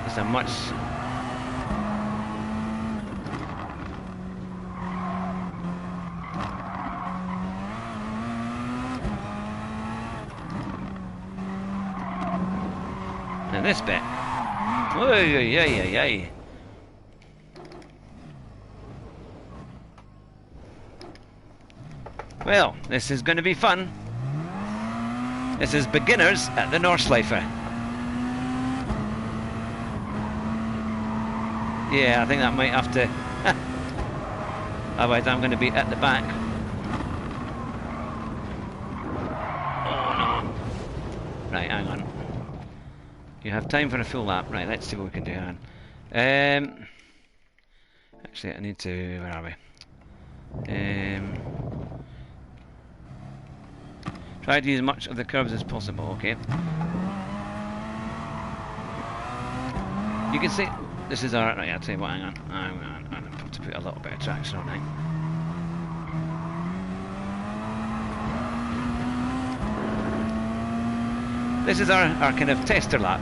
It's a much... Now this bit. Oy. Well, this is going to be fun. This is beginners at the Nordschleife. Yeah, I think that might have to... Otherwise I'm going to be at the back. Oh no. Right, hang on. You have time for a full lap. Right, let's see what we can do. Hang on. Actually, I need to... Where are we? Try to use as much of the curves as possible, okay. You can see this is our. Right, I'll tell you what. Hang on. I'm going to put a little bit of traction on it. This is our kind of tester lap.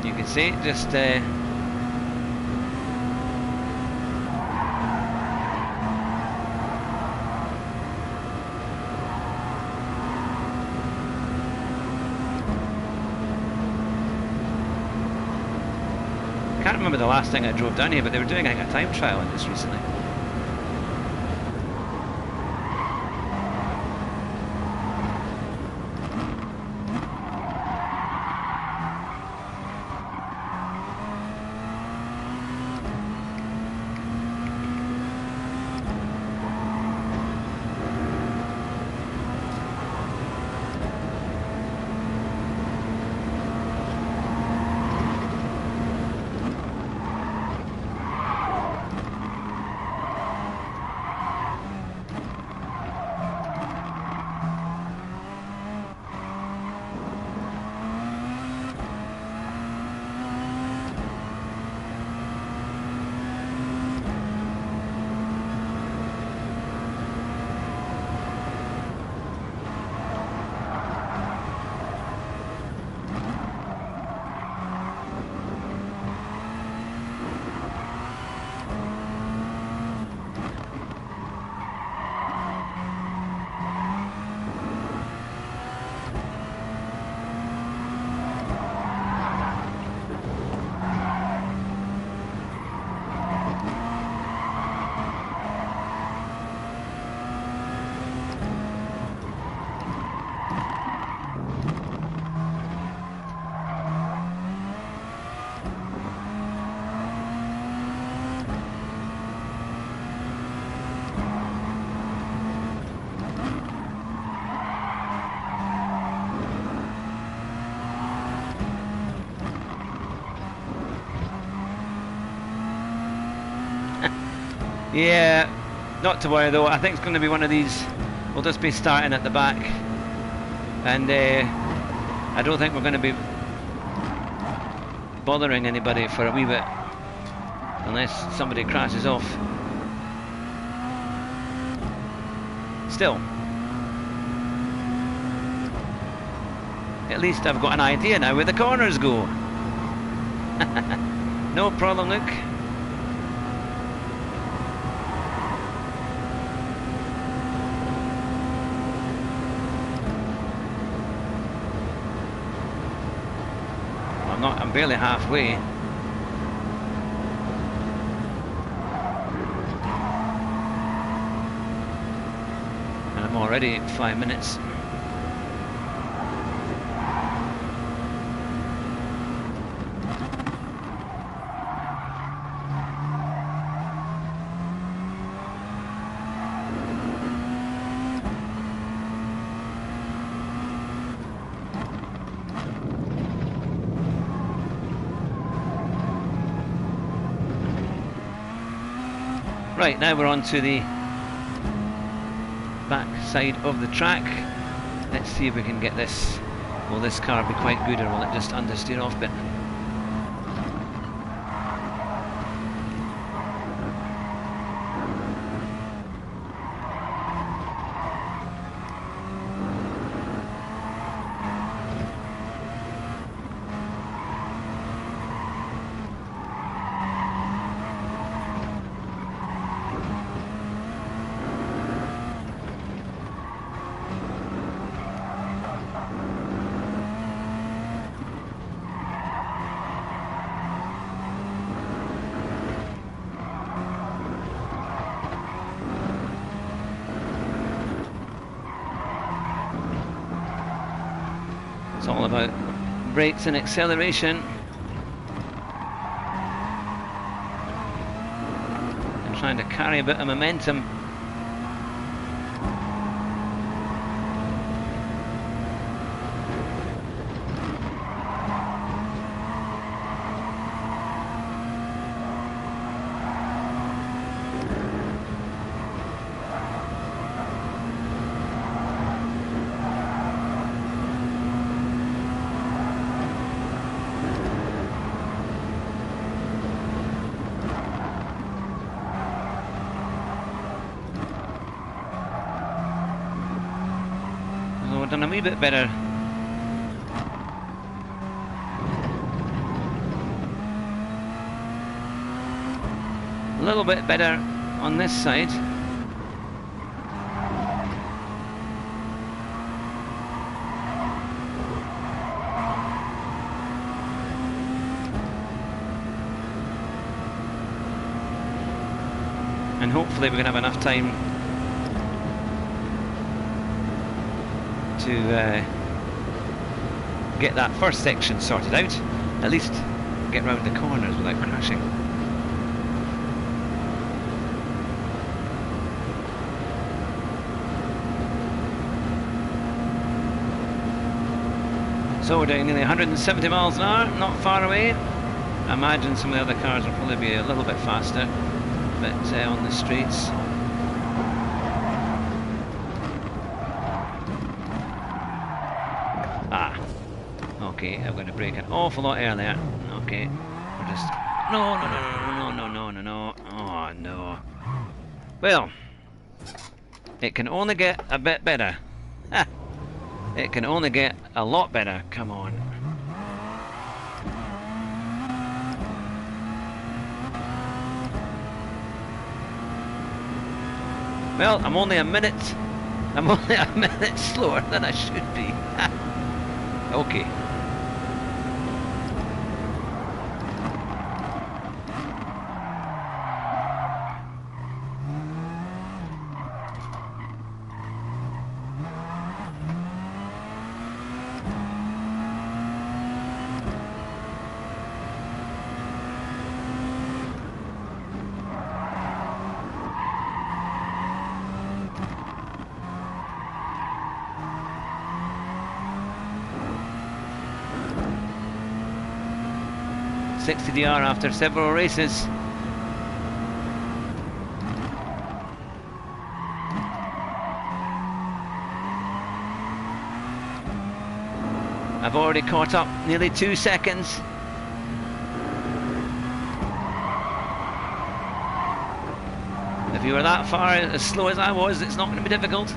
You can see just. I can't remember the last thing I drove down here, but they were doing, I think, a time trial in this recently. Yeah, not to worry though. I think it's going to be one of these. We'll just be starting at the back, and I don't think we're going to be bothering anybody for a wee bit, unless somebody crashes off. Still, at least I've got an idea now where the corners go. No problem, Luke. I'm barely halfway. And I'm already 5 minutes. Right, now we're on to the back side of the track. Let's see if we can get this. Will this car be quite good, or will it just understeer off a bit? It's all about brakes and acceleration, and trying to carry a bit of momentum. have done a wee bit better. A little bit better on this side. And hopefully we're going to have enough time to get that first section sorted out. At least get round the corners without crashing. So we're doing nearly 170 miles an hour, not far away. I imagine some of the other cars will probably be a little bit faster, but on the streets. Okay, I'm going to brake an awful lot earlier. Okay, we're just... No. Oh, no. Well, it can only get a bit better. Ha! It can only get a lot better. Come on. Well, I'm only a minute slower than I should be. Okay. DR after several races. I've already caught up nearly 2 seconds. If you were that far as slow as I was, it's not going to be difficult.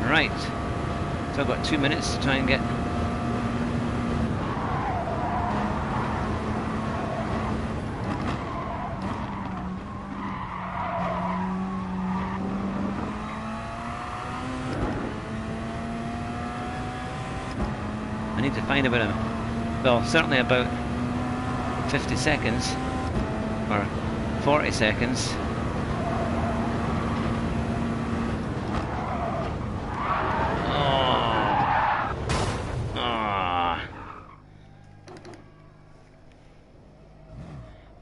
Right, so I've got 2 minutes to try and get... I need to find about well, certainly about 50 seconds, or 40 seconds.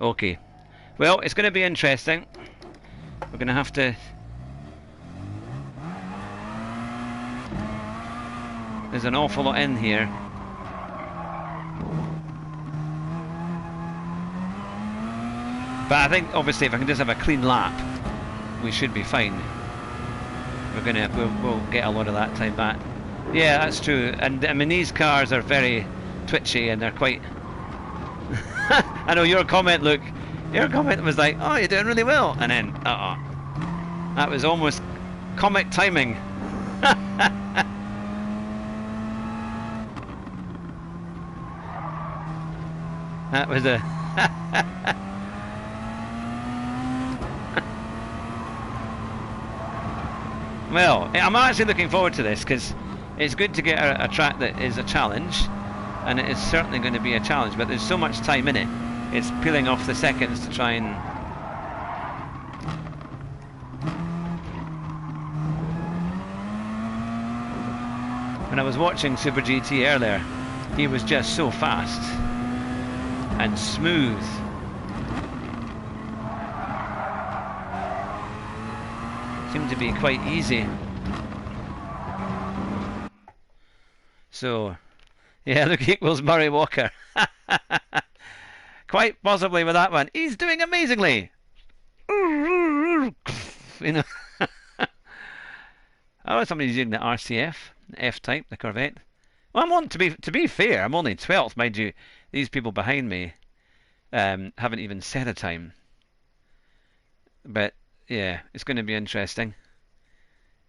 Okay, well, it's going to be interesting. We're going to have to... There's an awful lot in here. But I think obviously if I can just have a clean lap, we should be fine. We'll get a lot of that time back. Yeah, that's true. And I mean, these cars are very twitchy and they're quite. I know your comment, Luke. Your comment was like, "Oh, you're doing really well," and then, that was almost comic timing. That was a. Well, I'm actually looking forward to this because it's good to get a track that is a challenge, and it is certainly going to be a challenge, but there's so much time in it, it's peeling off the seconds to try and... When I was watching Super GT earlier, he was just so fast and smooth. Seemed to be quite easy. So, yeah, Luke equals Murray Walker. Quite possibly with that one. He's doing amazingly. You know. Oh, somebody's using the RCF, the F-Type, the Corvette. Well, I'm on to be fair. I'm only 12th, mind you. These people behind me haven't even set a time. But yeah, it's going to be interesting.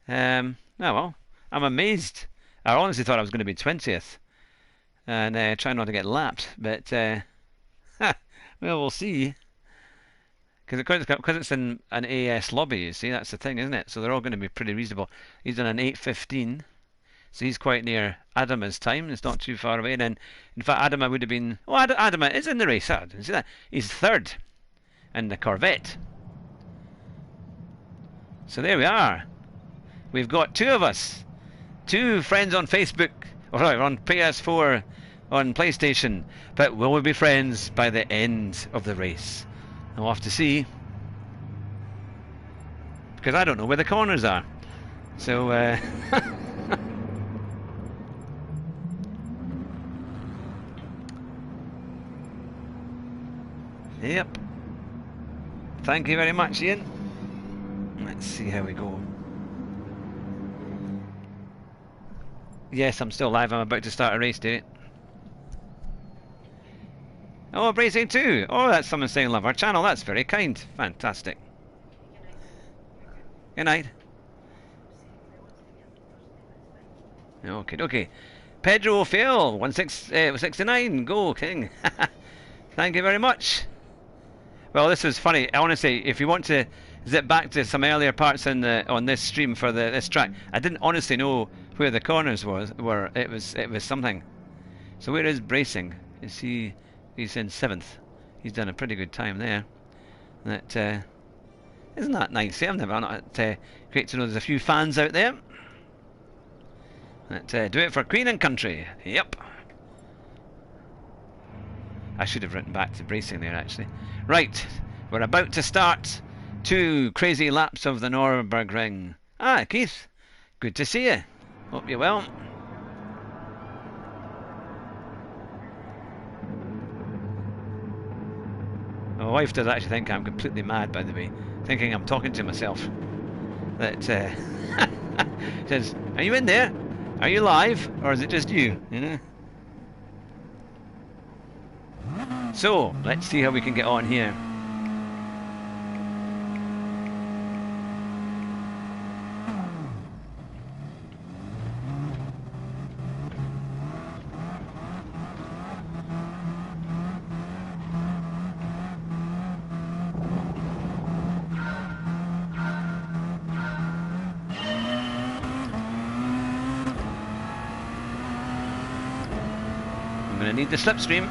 Oh well, I'm amazed. I honestly thought I was going to be 20th, and try not to get lapped. But well, we'll see. Because it's in an AS lobby, you see, that's the thing, isn't it? So they're all going to be pretty reasonable. He's done an 8:15, so he's quite near Adama's time. It's not too far away. And then, in fact, Adama would have been. Oh, Adama is in the race. See that? He's third in the Corvette. So there we are. We've got two of us, two friends on Facebook, or on PS4, on PlayStation. But will we be friends by the end of the race? I'll have to see, because I don't know where the corners are. So yep. Thank you very much, Ian. Let's see how we go. Yes, I'm still live. I'm about to start a race, do it. Oh, Bracing too. Oh, that's someone saying love our channel. That's very kind. Fantastic. Good night. Okay, okay. Pedro Phil, 69. Go, King. Thank you very much. Well, this was funny. Honestly, if you want to zip back to some earlier parts on this stream for this track, I didn't honestly know where the corners were. It was something. So where is Bracing? Is he? He's in 7th. He's done a pretty good time there. That isn't that nice? I've never not. Great to know there's a few fans out there. That do it for Queen and Country. Yep. I should have written back to Bracing there actually. Right, we're about to start 2 crazy laps of the Nürburgring. Ah, Keith, good to see you. Hope you're well. My wife does actually think I'm completely mad, by the way, thinking I'm talking to myself. That says, "Are you in there? Are you live, or is it just you?" You know. So let's see how we can get on here. I'm going to need the slipstream.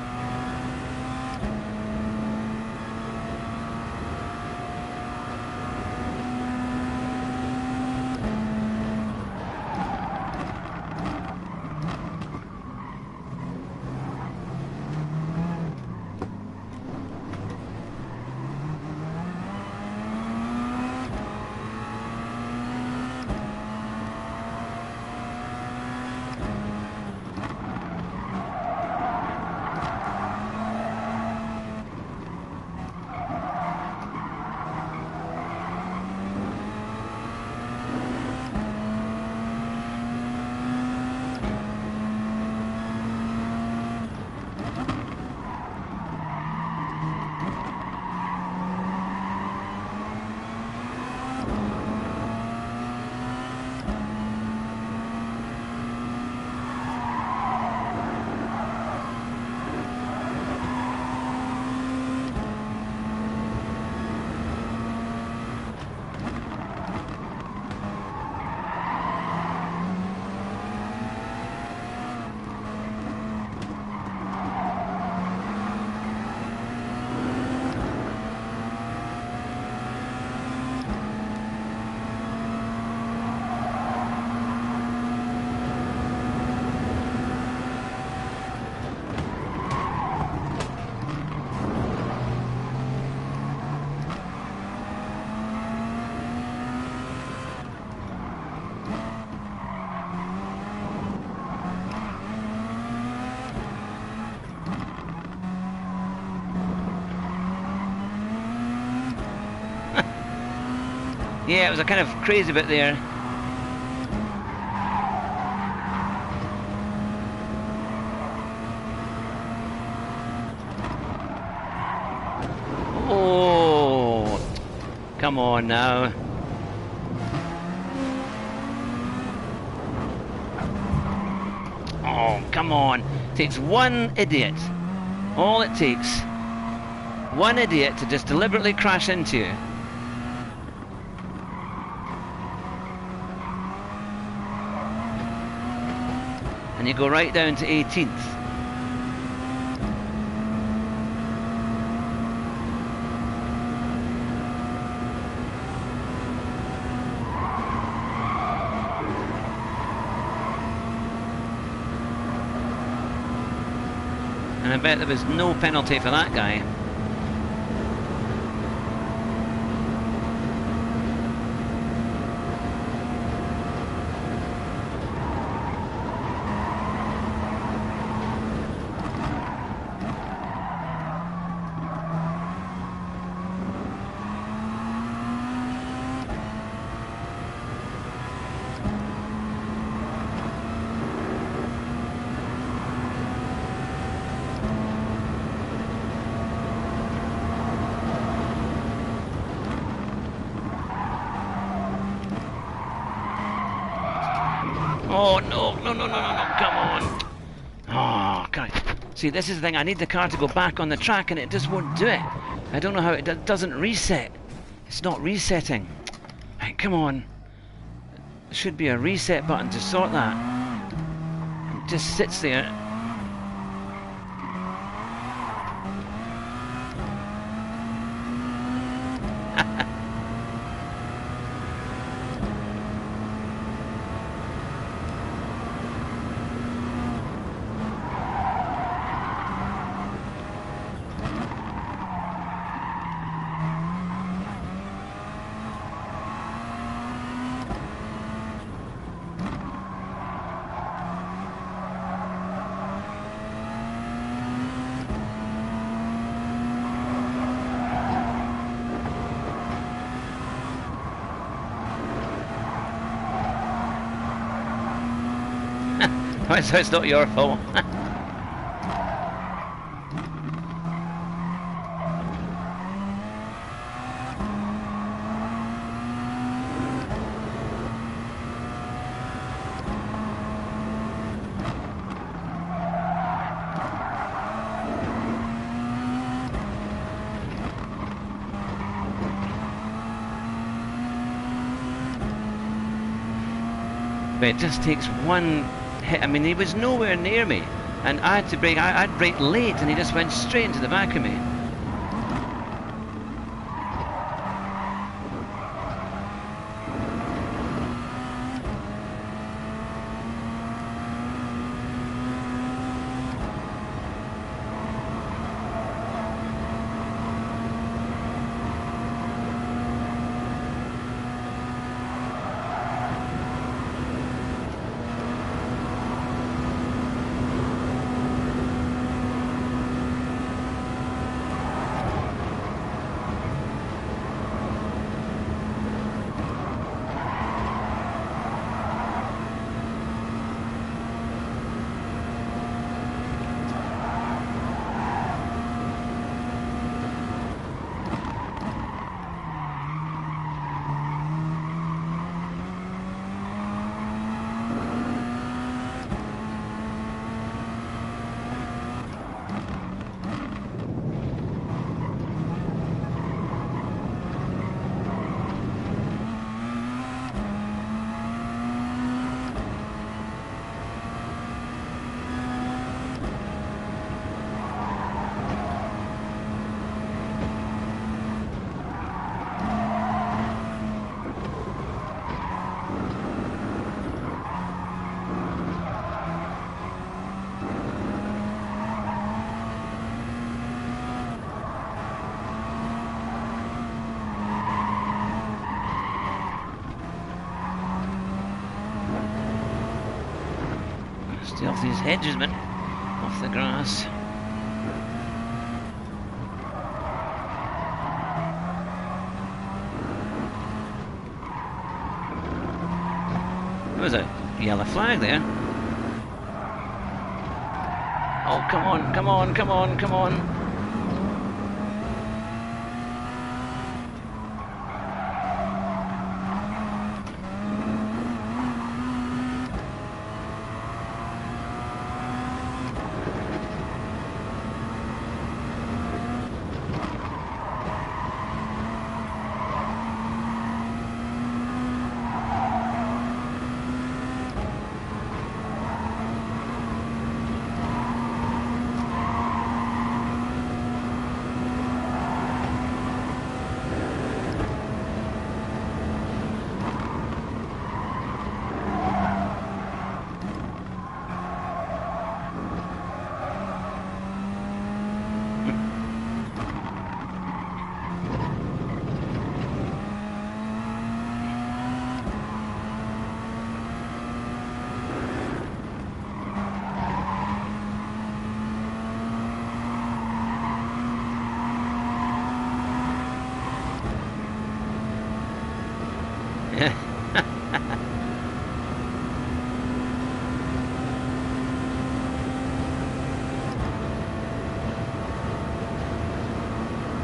Yeah, it was a kind of crazy bit there. Oh, come on now. Oh, come on. It takes one idiot. All it takes. One idiot to just deliberately crash into you. And you go right down to 18th. And I bet there was no penalty for that guy. Oh, no, no, no, no, no, no, come on. Oh, God. See, this is the thing. I need the car to go back on the track, and it just won't do it. I don't know how it doesn't reset. It's not resetting. Right, come on. There should be a reset button to sort that. It just sits there. So it's not your fault. But it just takes one hit. I mean, he was nowhere near me, and I had to brake. I'd brake late, and he just went straight into the back of me. Stay off these hedges, man. Off the grass. was a yellow flag there. Oh, come on, come on, come on, come on.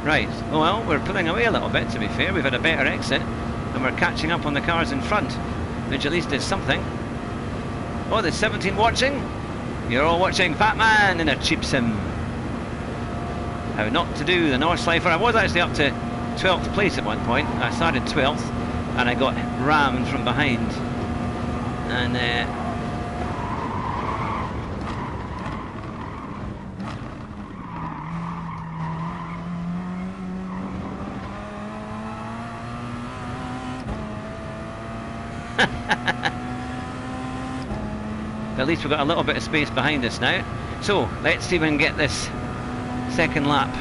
Right, well, we're pulling away a little bit, to be fair. We've had a better exit, and we're catching up on the cars in front, which at least is something. Oh, there's 17 watching. You're all watching Fat Man in a cheap sim. How not to do the Nordschleifer. I was actually up to 12th place at one point. I started 12th, and I got rammed from behind. And at least we've got a little bit of space behind us now. So, let's see if we can get this second lap.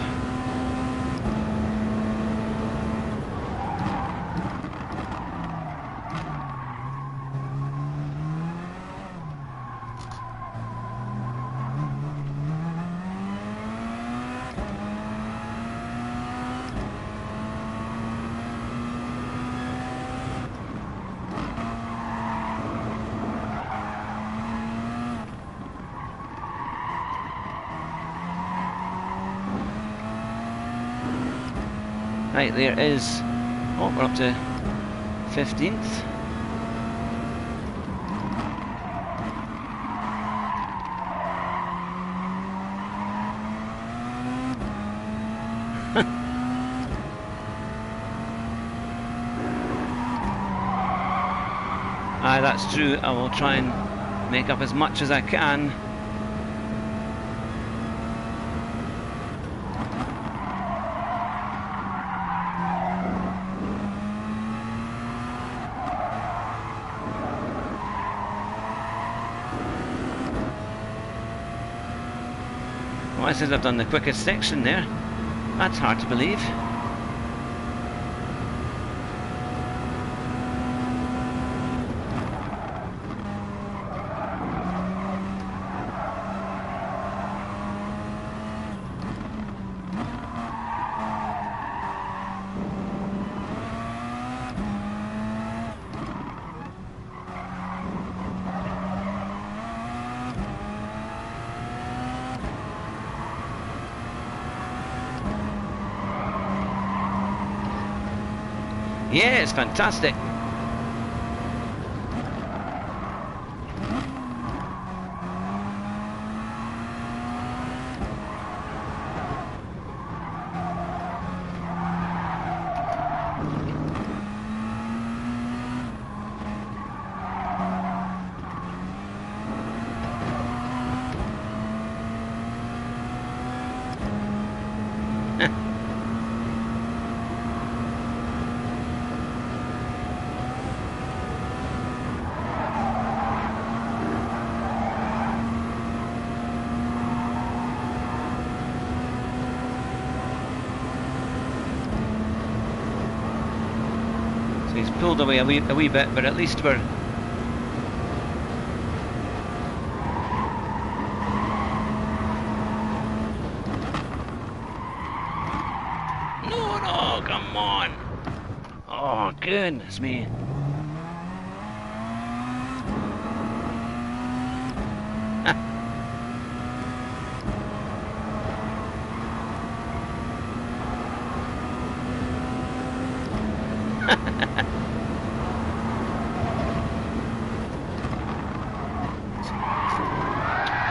Right, there is... Oh, we're up to 15th. Aye, that's true. I will try and make up as much as I can. Well, it says I've done the quickest section there. That's hard to believe. Yeah, it's fantastic. He's pulled away a wee bit, but at least we're... No, come on! Oh, goodness me.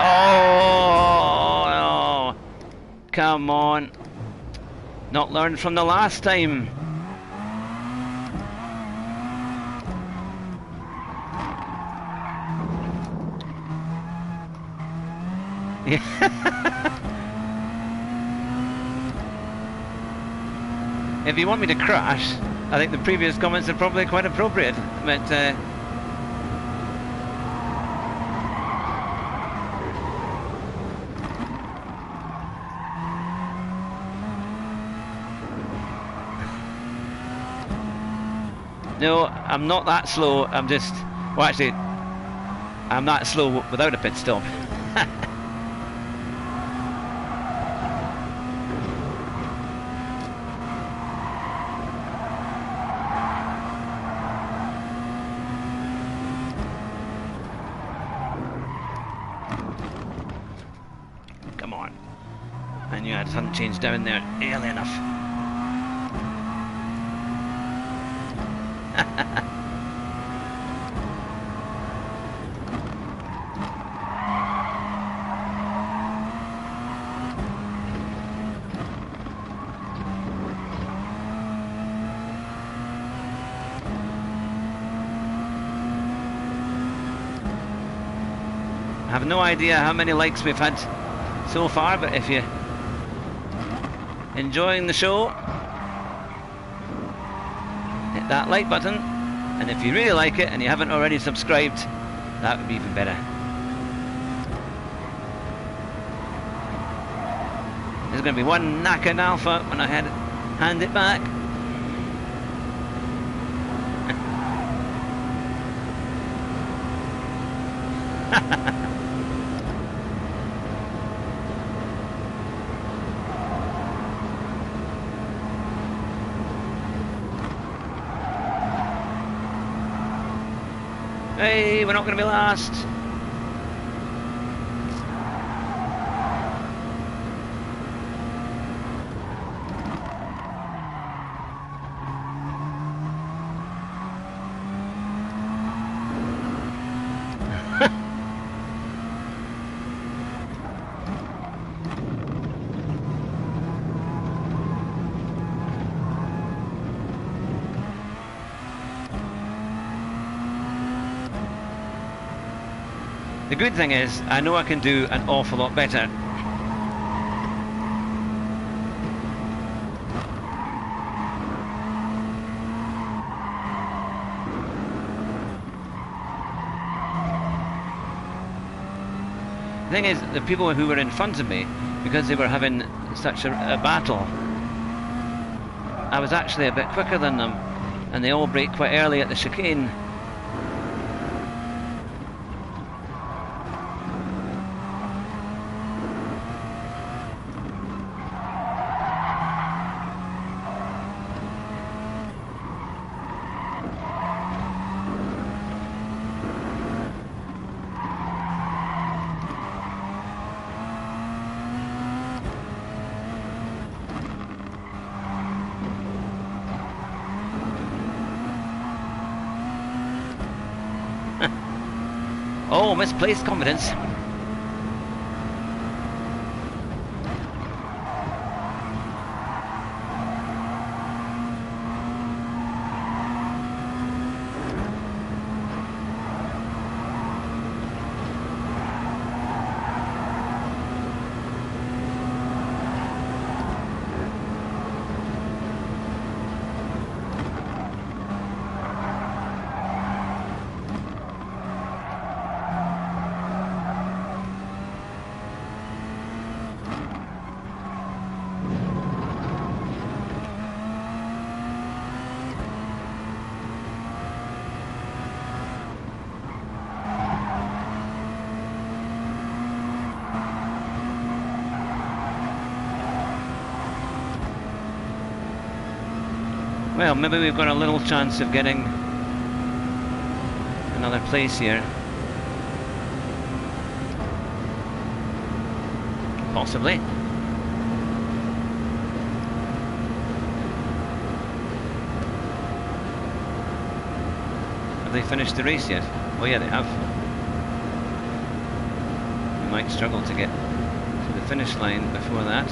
Oh, come on. Not learned from the last time. If you want me to crash, I think the previous comments are probably quite appropriate. But no, I'm not that slow. I'm just, well, actually, I'm that slow without a pit stop. Come on. I knew I hadn't changed down there early enough. I have no idea how many likes we've had so far, but if you're enjoying the show, hit that like button, and if you really like it and you haven't already subscribed, that would be even better. There's going to be one knackered Alpha when I hand it back. Hey, we're not going to be last. The good thing is, I know I can do an awful lot better. The thing is, the people who were in front of me, because they were having such a battle, I was actually a bit quicker than them, and they all brake quite early at the chicane. Oh, misplaced confidence. Well, maybe we've got a little chance of getting another place here. Possibly. Have they finished the race yet? Oh yeah, they have. We might struggle to get to the finish line before that.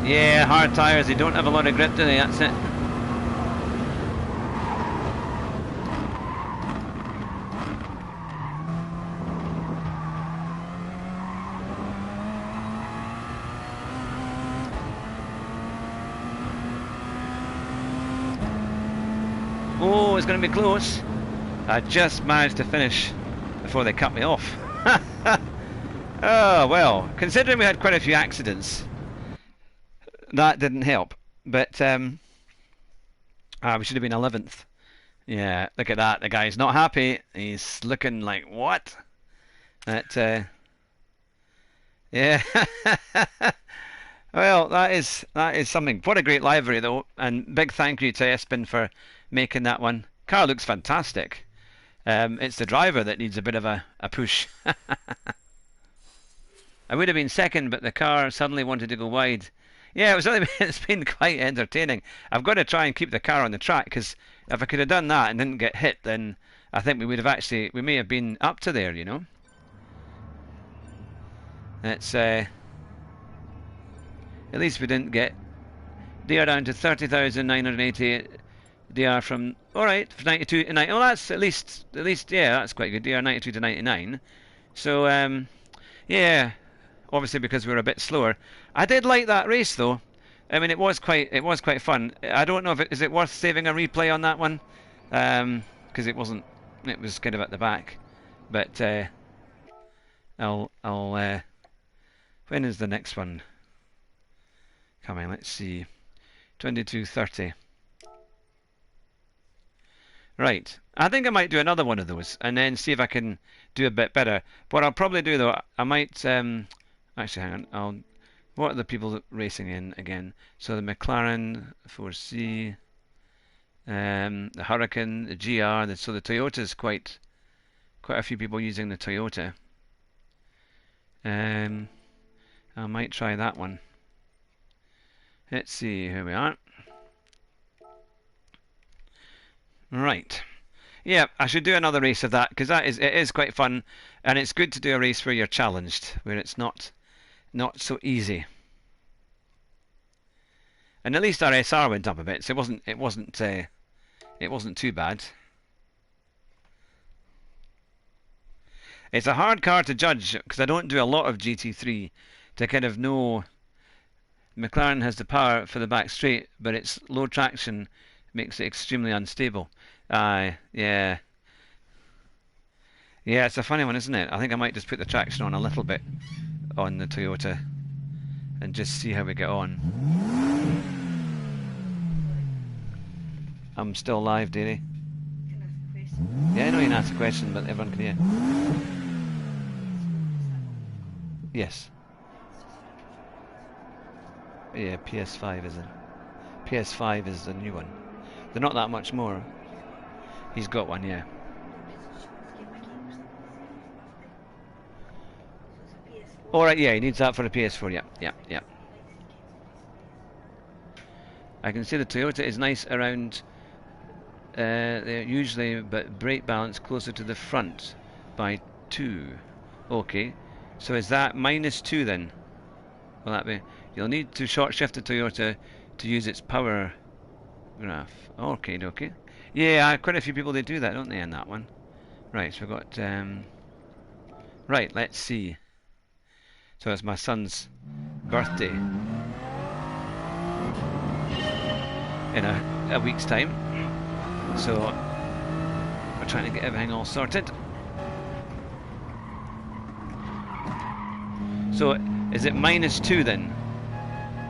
Yeah, hard tyres, they don't have a lot of grip, do they? That's it. Oh, it's going to be close. I just managed to finish before they cut me off. Oh, well, considering we had quite a few accidents, that didn't help. But we should have been 11th. Yeah, look at that. The guy's not happy. He's looking like, what? That, yeah. Well, that is something. What a great livery, though. And big thank you to Espen for making that one. Car looks fantastic. It's the driver that needs a bit of a push. I would have been second, but the car suddenly wanted to go wide. Yeah, it's been quite entertaining. I've got to try and keep the car on the track, because if I could have done that and didn't get hit, then I think we may have been up to there, you know. It's at least we didn't get DR down to 30,988. DR from, alright, 92 to 90. Well, that's at least, yeah, that's quite good. DR 92 to 99. So, yeah, obviously because we were a bit slower. I did like that race though. I mean, it was quite fun. I don't know if is it worth saving a replay on that one, because it was kind of at the back. But I'll when is the next one coming? Let's see, 22:30. Right, I think I might do another one of those and then see if I can do a bit better. What I'll probably do though, I might actually hang on. What are the people racing in again? So the McLaren 4C, the Hurricane, the GR. So the Toyota's quite a few people using the Toyota. I might try that one. Let's see, here we are. Right. Yeah, I should do another race of that, because it is quite fun, and it's good to do a race where you're challenged, where it's not so easy. And at least our SR went up a bit, so it wasn't too bad. It's a hard car to judge because I don't do a lot of GT3 to kind of know. McLaren has the power for the back straight, but its low traction makes it extremely unstable. Yeah. Yeah, it's a funny one, isn't it? I think I might just put the traction on a little bit on the Toyota and just see how we get on. I'm still live, Deary. Yeah, I know you can ask a question, but everyone can hear. Yes. Yeah, PS5 is it? PS5 is the new one. They're not that much more. He's got one, yeah. Alright, yeah, he needs that for the PS4, yeah. I can see the Toyota is nice around there usually, but brake balance closer to the front by 2. Okay, so is that -2 then? Will that be? You'll need to short shift the Toyota to use its power graph. Okay. Yeah, quite a few people, they do that, don't they, in that one? Right, so we've got right, let's see. So it's my son's birthday in a week's time. So we're trying to get everything all sorted. So is it -2 then?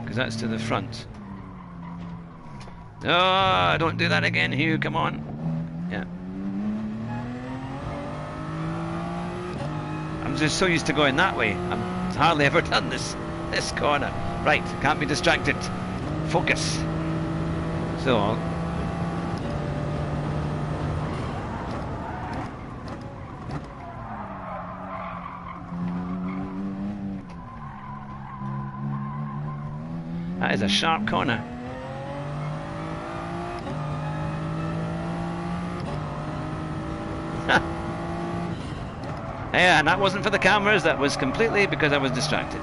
Because that's to the front. Oh, don't do that again, Hugh, come on. Yeah. I'm just so used to going that way. I've hardly ever done this corner. Right, can't be distracted. Focus. So That is a sharp corner. Yeah, and that wasn't for the cameras, that was completely because I was distracted.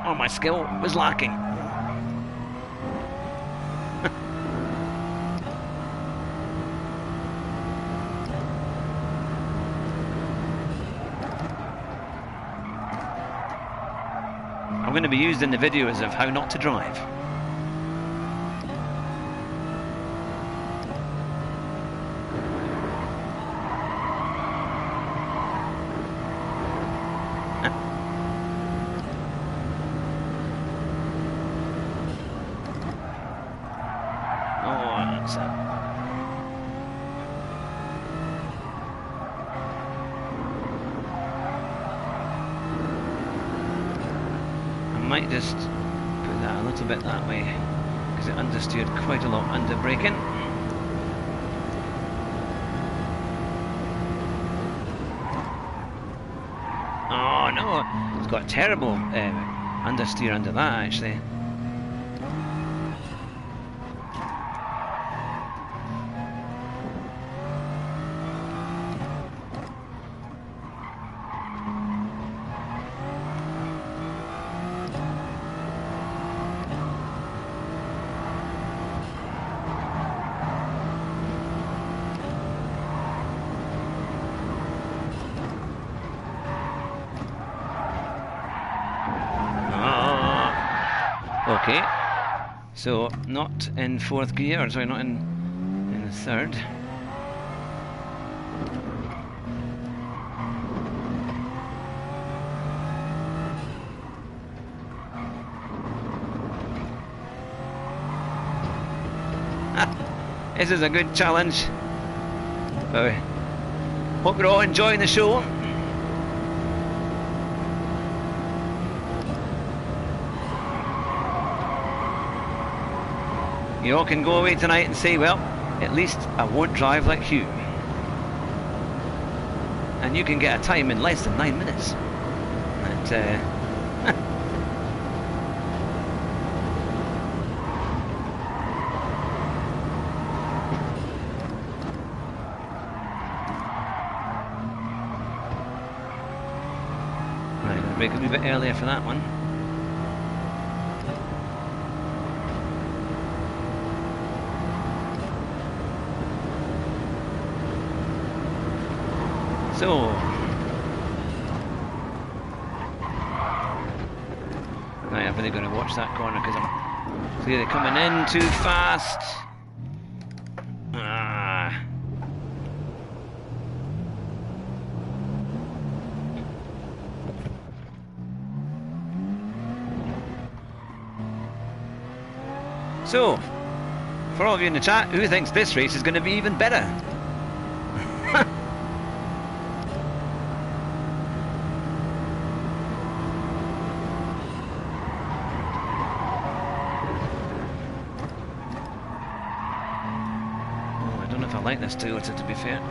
Oh, my skill was lacking. I'm going to be used in the videos of how not to drive. I might just put that a little bit that way because it understeered quite a lot under braking. Oh no, it's got a terrible understeer under that actually. Okay, so not in fourth gear, sorry, not in the third. This is a good challenge. But hope you're all enjoying the show. You all can go away tonight and say, well, at least I won't drive like Hugh. And you can get a time in less than 9 minutes. And, right, I'm going to brake a wee bit earlier for that one. So, right, I'm really going to watch that corner because I'm clearly coming in too fast. Ah. So, for all of you in the chat, who thinks this race is going to be even better? I like this Toyota, to be fair.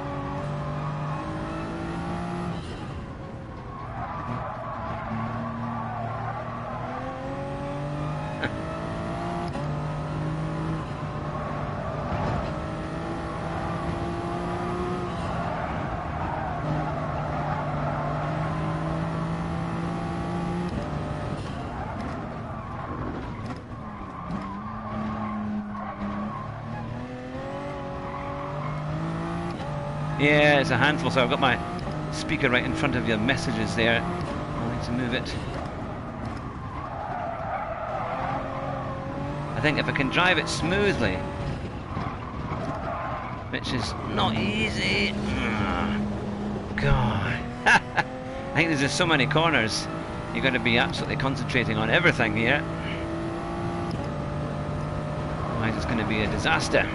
Yeah, it's a handful, so I've got my speaker right in front of your messages there. I need to move it. I think if I can drive it smoothly, which is not easy. God. I think there's just so many corners. You've got to be absolutely concentrating on everything here. Otherwise it's going to be a disaster.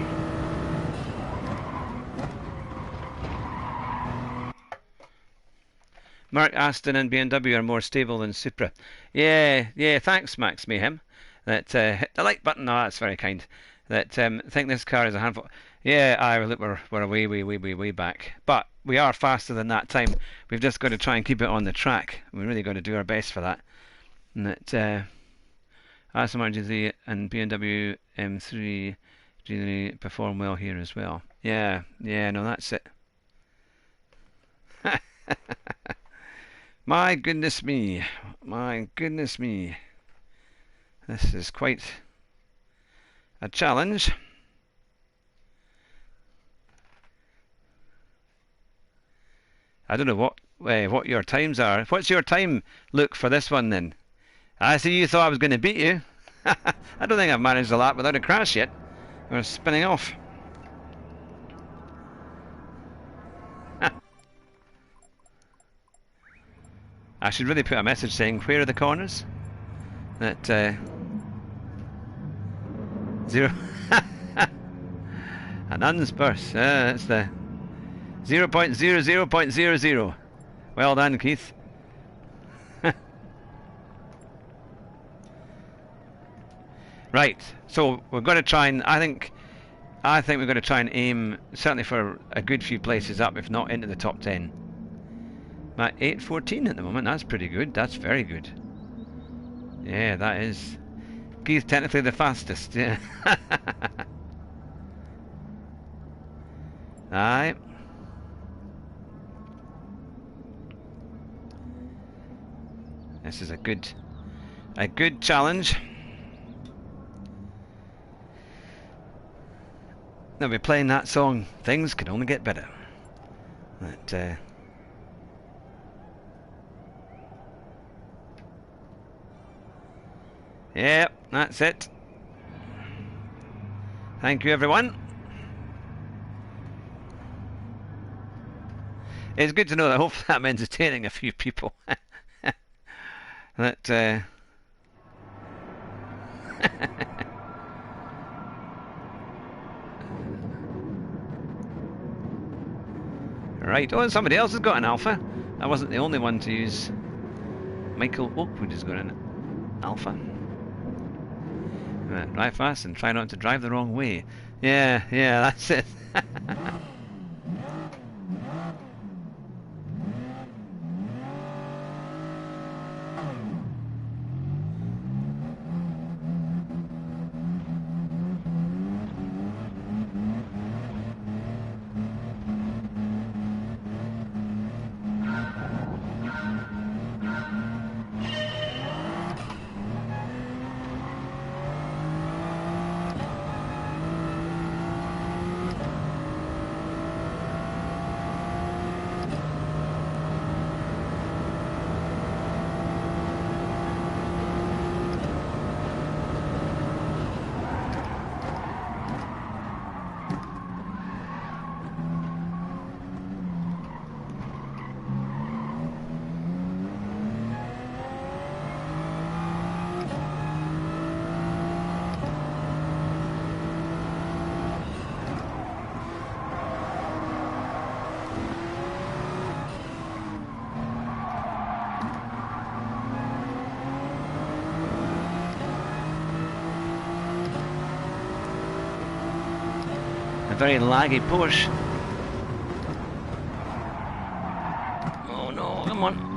Mark Aston and BMW are more stable than Supra. Yeah, thanks Max Mayhem. That hit the like button. Oh, that's very kind. That think this car is a handful. Yeah, look, we're way back. But we are faster than that time. We've just got to try and keep it on the track. We're really going to do our best for that. And that Aston Martin GT and BMW M3 generally perform well here as well. Yeah, no, that's it. My goodness me. This is quite a challenge. I don't know what your times are. What's your time, Luke, for this one then? I see you thought I was going to beat you. I don't think I've managed a lap without a crash yet. We're spinning off. I should really put a message saying, where are the corners? That, zero. An unsburst. That's the 0.00.00. Well done, Keith. Right, so we're going to try and I think we're going to try and aim certainly for a good few places up, if not into the top 10. At 8:14 at the moment. That's pretty good. That's very good. Yeah, that is. Keith technically the fastest. Yeah. Aye. This is a good challenge. They'll be playing that song, Things Can Only Get Better. But, yep, that's it. Thank you, everyone. It's good to know that hopefully I'm entertaining a few people. That, Right, oh, somebody else has got an Alpha. I wasn't the only one to use. Michael Oakwood has got an Alpha. Right, drive fast and try not to drive the wrong way. Yeah, that's it. A very laggy Porsche. Oh no, come on.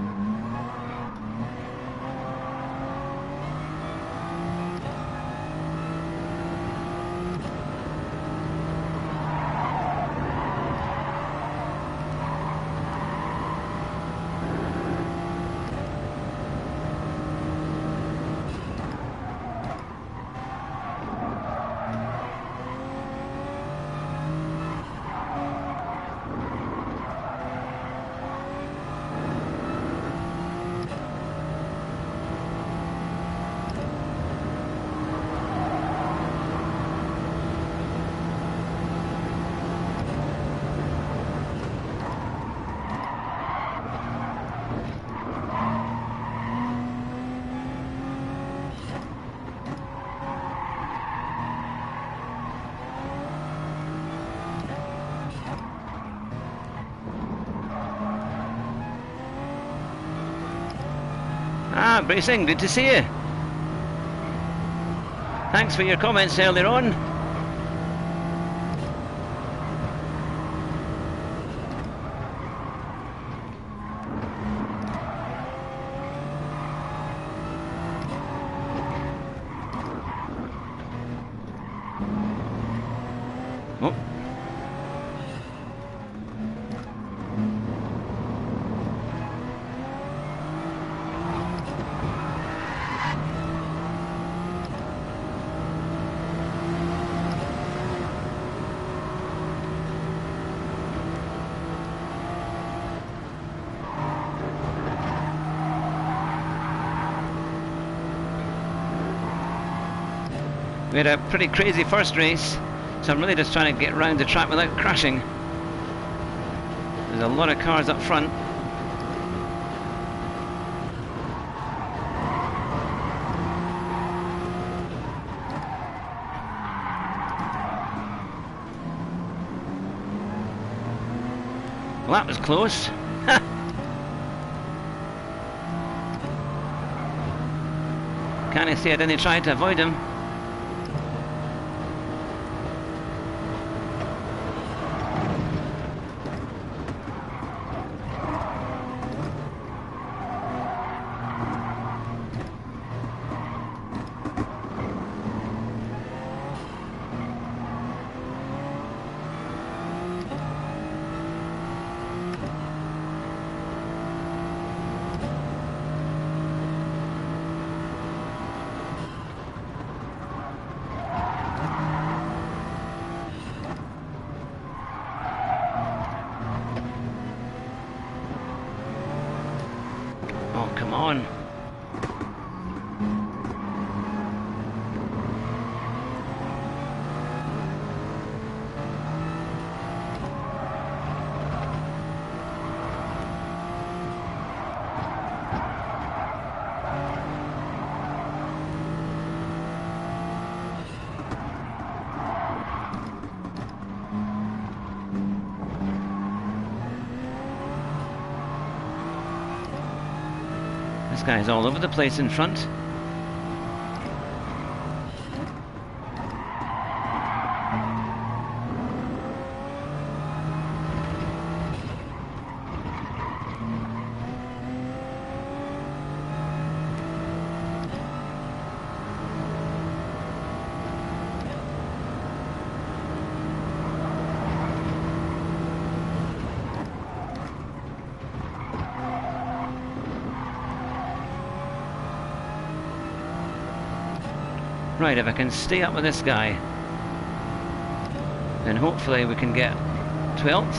Ah, Bracing, good to see you. Thanks for your comments earlier on. We had a pretty crazy first race, so I'm really just trying to get round the track without crashing. There's a lot of cars up front. Well, that was close. Can't I say I didn't try to avoid him? Oh, come on. This guy's all over the place in front. Right, if I can stay up with this guy, then hopefully we can get 12th.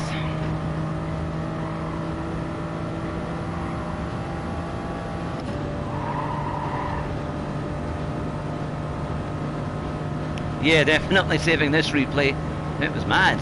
Yeah, definitely saving this replay. It was mad.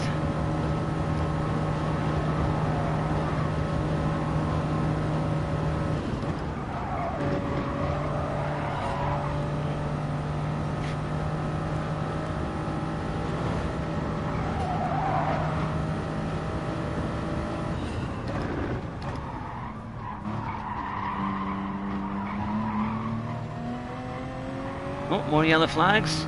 Oh, more yellow flags.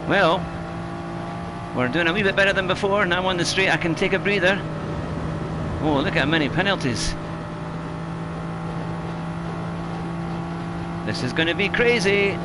Well, we're doing a wee bit better than before. Now on the straight I can take a breather. Oh, look at how many penalties. This is going to be crazy.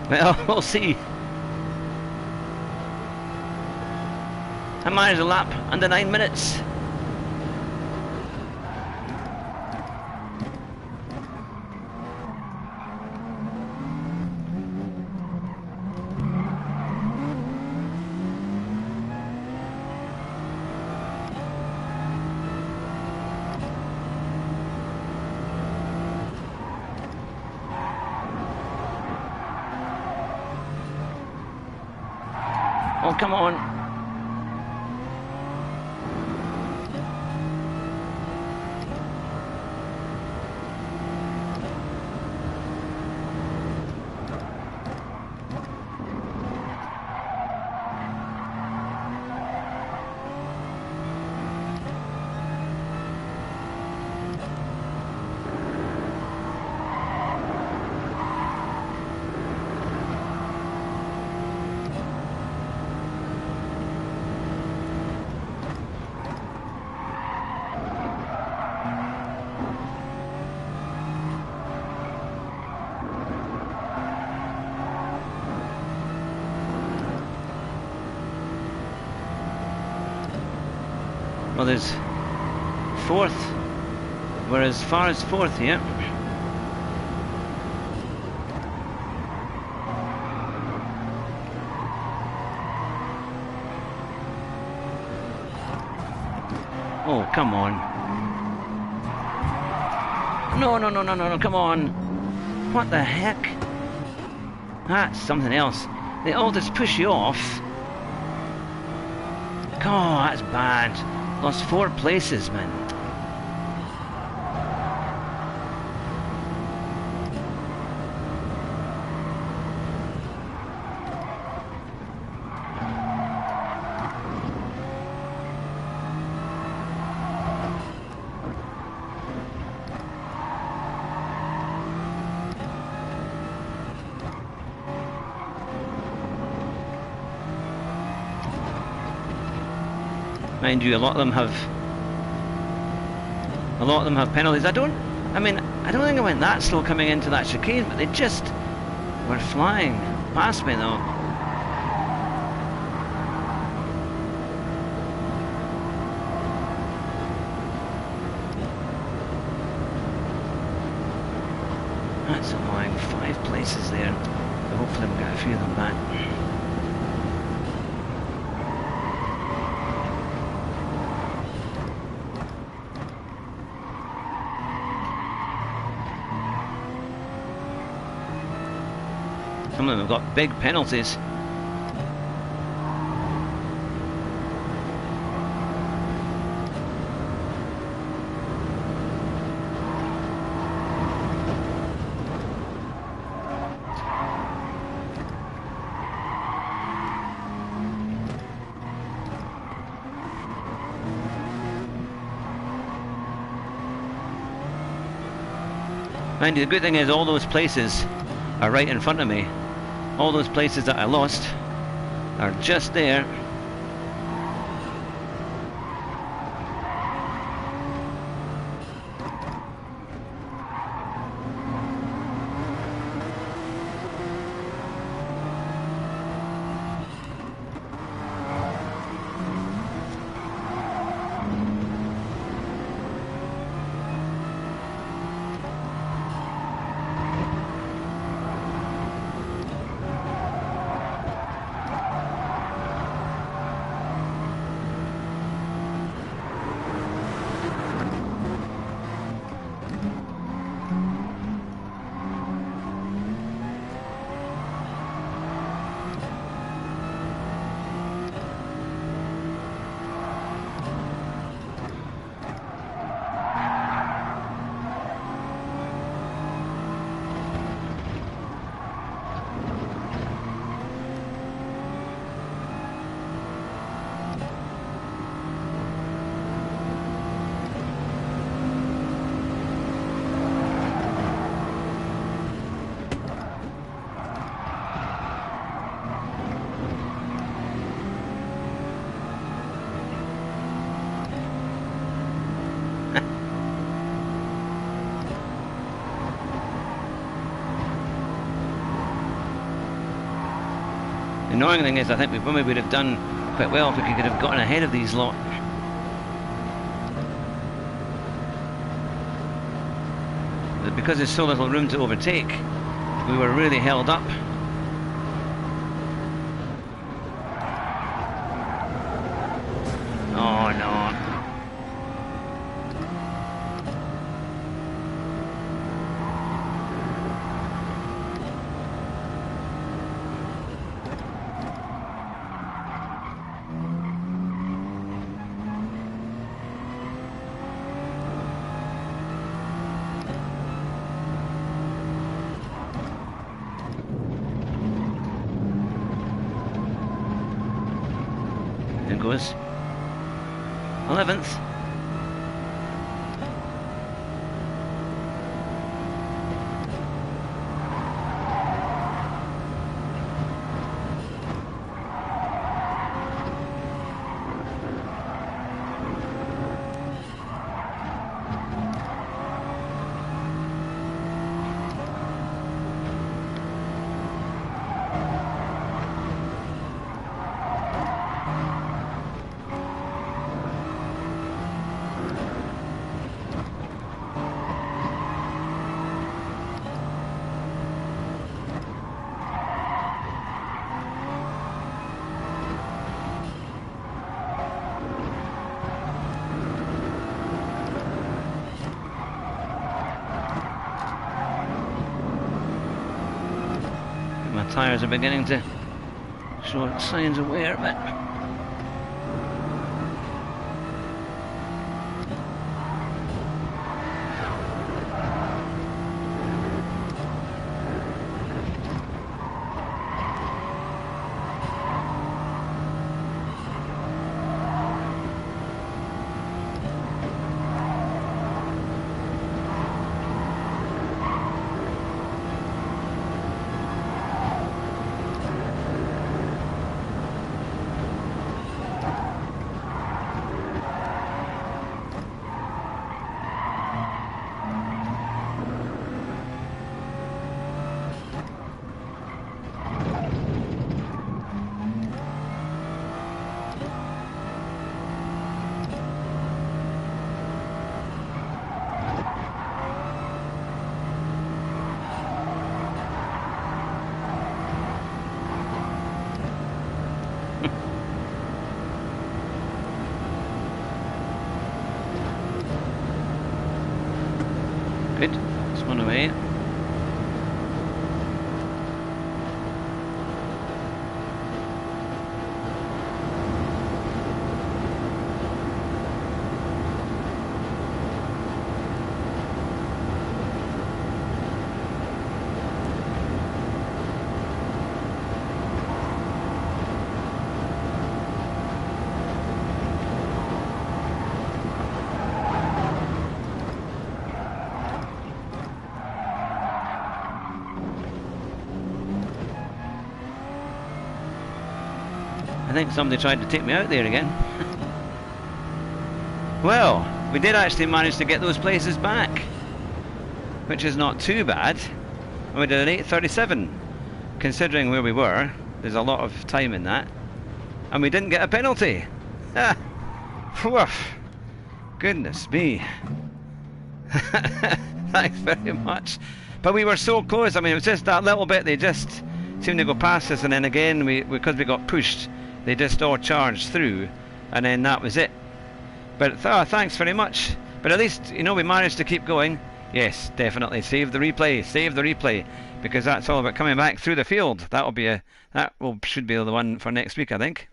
Well, we'll see. I managed a lap under 9 minutes. Oh, come on. Well, there's fourth. We're as far as fourth here. Oh, come on. No, no, no, no, no, no, come on. What the heck? That's something else. They all just push you off. Oh, that's bad. Lost 4 places, man. Mind you, a lot of them have penalties. I don't think I went that slow coming into that chicane, but they just were flying past me though. That's annoying. 5 places there. So hopefully we'll get a few of them back. Some of them have got big penalties. Mind you, the good thing is all those places are right in front of me. All those places that I lost are just there. annoying thing is, I think we probably would have done quite well if we could have gotten ahead of these lot. But because there's so little room to overtake, we were really held up. Oh no. There goes 11th. My tyres are beginning to show signs of wear, but good. It's one away. I think somebody tried to take me out there again. Well, we did actually manage to get those places back, which is not too bad. And we did an 8:37, considering where we were. There's a lot of time in that. And we didn't get a penalty. Ah, woof. Goodness me. Thanks very much. But we were so close. I mean, it was just that little bit. They just seemed to go past us, and then again, because we got pushed, they just all charged through, and then that was it. But thanks very much. But at least, you know, we managed to keep going. Yes, definitely. Save the replay, because that's all about coming back through the field. Should be the one for next week, I think.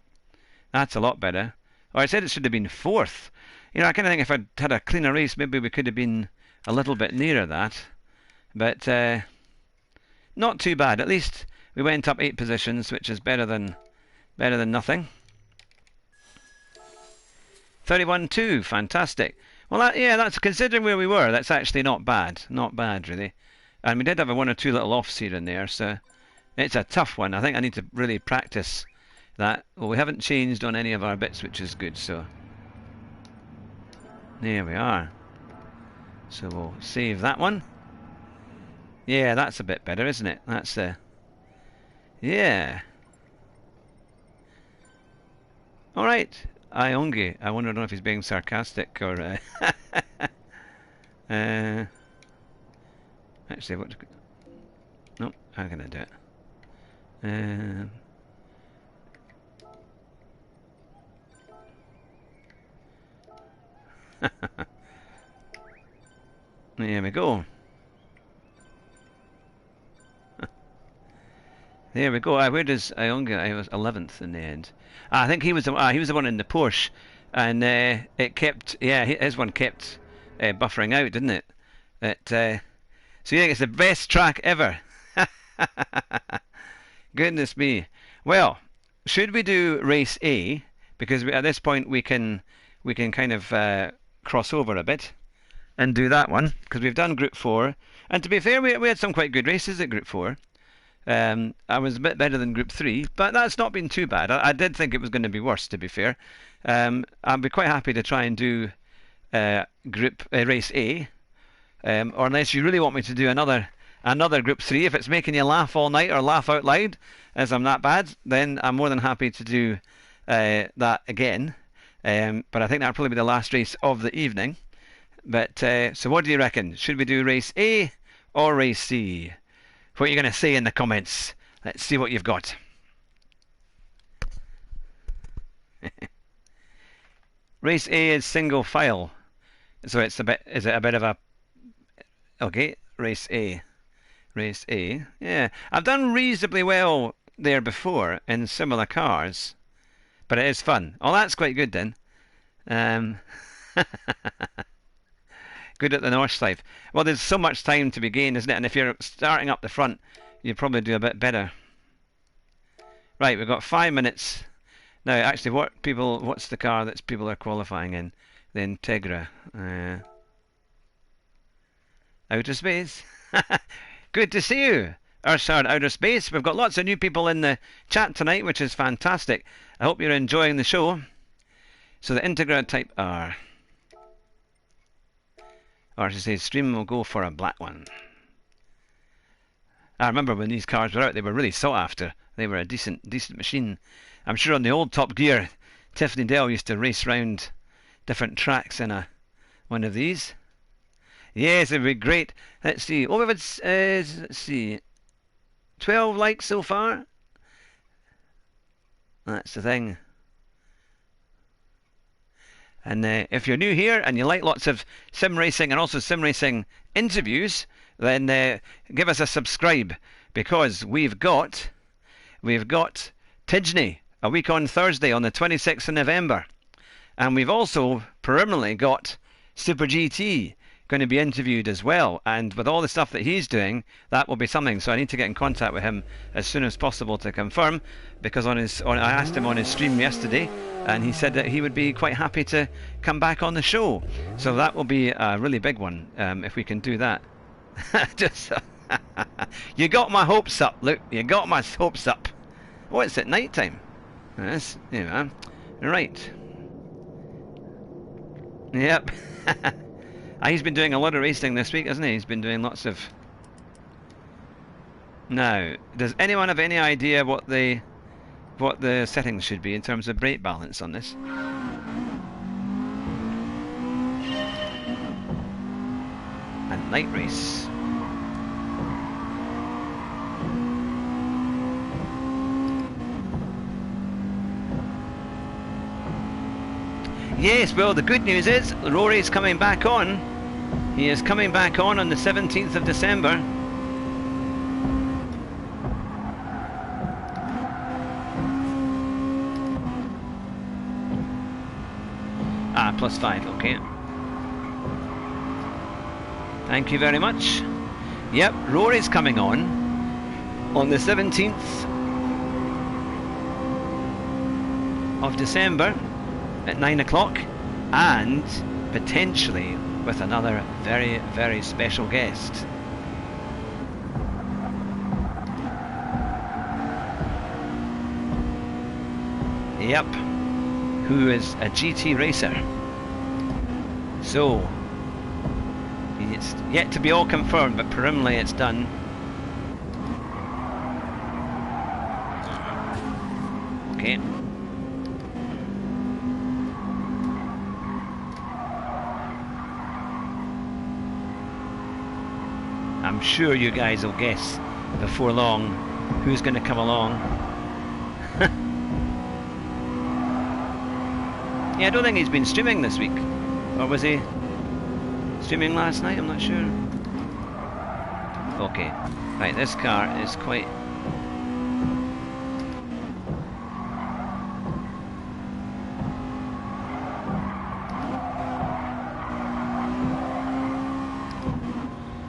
That's a lot better. Or I said it should have been 4th. You know, I kind of think if I'd had a cleaner race, maybe we could have been a little bit nearer that. But not too bad. At least we went up 8 positions, which is better than nothing. 31-2, fantastic. Well, that's considering where we were. That's actually not bad really. And we did have 1 or 2 little offs here and there, so it's a tough one. I think I need to really practice that. Well, we haven't changed on any of our bits, which is good. So there we are. So we'll save that one. Yeah, that's a bit better, isn't it? That's yeah. All right, Iongi. I wonder if he's being sarcastic or. Actually, what? Nope. How can I do it? There we go. There we go. Where does Ionga? I was 11th in the end. I think he was the one in the Porsche, and it kept. Yeah, his one kept buffering out, didn't it? So you think it's the best track ever? Goodness me. Well, should we do race A? Because at this point we can kind of cross over a bit and do that one, because we've done Group 4. And to be fair, we had some quite good races at Group 4. I was a bit better than Group 3, but that's not been too bad. I did think it was going to be worse, to be fair. I'd be quite happy to try and do race A, or unless you really want me to do another Group 3. If it's making you laugh all night or laugh out loud, as I'm that bad, then I'm more than happy to do that again. But I think that'll probably be the last race of the evening. But so what do you reckon? Should we do race A or race C? What are you going to say in the comments? Let's see what you've got. Race A is single file, so it's a bit. Is it a bit of a? Okay, race A. Race A. Yeah, I've done reasonably well there before in similar cars, but it is fun. Oh, that's quite good then. Good at the Nordschleife. Well, there's so much time to be gained, isn't it? And if you're starting up the front, you'd probably do a bit better. Right, we've got 5 minutes. Now, actually, what's the car that people are qualifying in? The Integra. Outer Space. Good to see you, Urshard Outer Space. We've got lots of new people in the chat tonight, which is fantastic. I hope you're enjoying the show. So the Integra Type R. Or I should say, Stream will go for a black one. I remember when these cars were out, they were really sought after. They were a decent machine. I'm sure on the old Top Gear, Tiffany Dell used to race round different tracks in one of these. Yes, it'd be great. Let's see. Oh, we've had, let's see, 12 likes so far. That's the thing. And if you're new here and you like lots of sim racing and also sim racing interviews, then give us a subscribe, because we've got Tidgney a week on Thursday on the 26th of November, and we've also permanently got Super GT going to be interviewed as well. And with all the stuff that he's doing, that will be something. So I need to get in contact with him as soon as possible to confirm, because I asked him on his stream yesterday, and he said that he would be quite happy to come back on the show. So that will be a really big one if we can do that. Just you got my hopes up, Luke. You got my hopes up. Oh, it's at night time. Yes, you know. Right. Yep. He's been doing a lot of racing this week, hasn't he? He's been doing lots of... Now, does anyone have any idea what the settings should be in terms of brake balance on this? And night race. Yes, well, the good news is Rory's coming back on. He is coming back on the 17th of December. +5, okay. Thank you very much. Yep, Rory's coming on the 17th of December at 9 o'clock, and potentially with another very, very special guest. Yep, who is a GT racer. So it's yet to be all confirmed, but preliminarily it's done. Okay. I'm sure you guys will guess before long who's going to come along. Yeah, I don't think he's been streaming this week. Or was he streaming last night? I'm not sure. Okay. Right, this car is quite...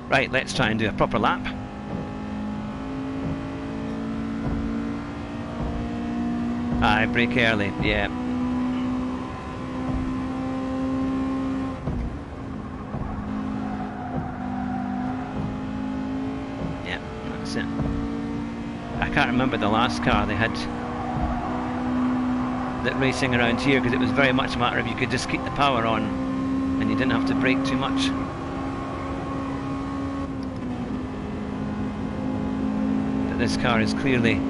Right, let's try and do a proper lap. Aye, brake early, yeah. Yeah, that's it. I can't remember the last car they had that racing around here, because it was very much a matter of you could just keep the power on and you didn't have to brake too much. But this car is clearly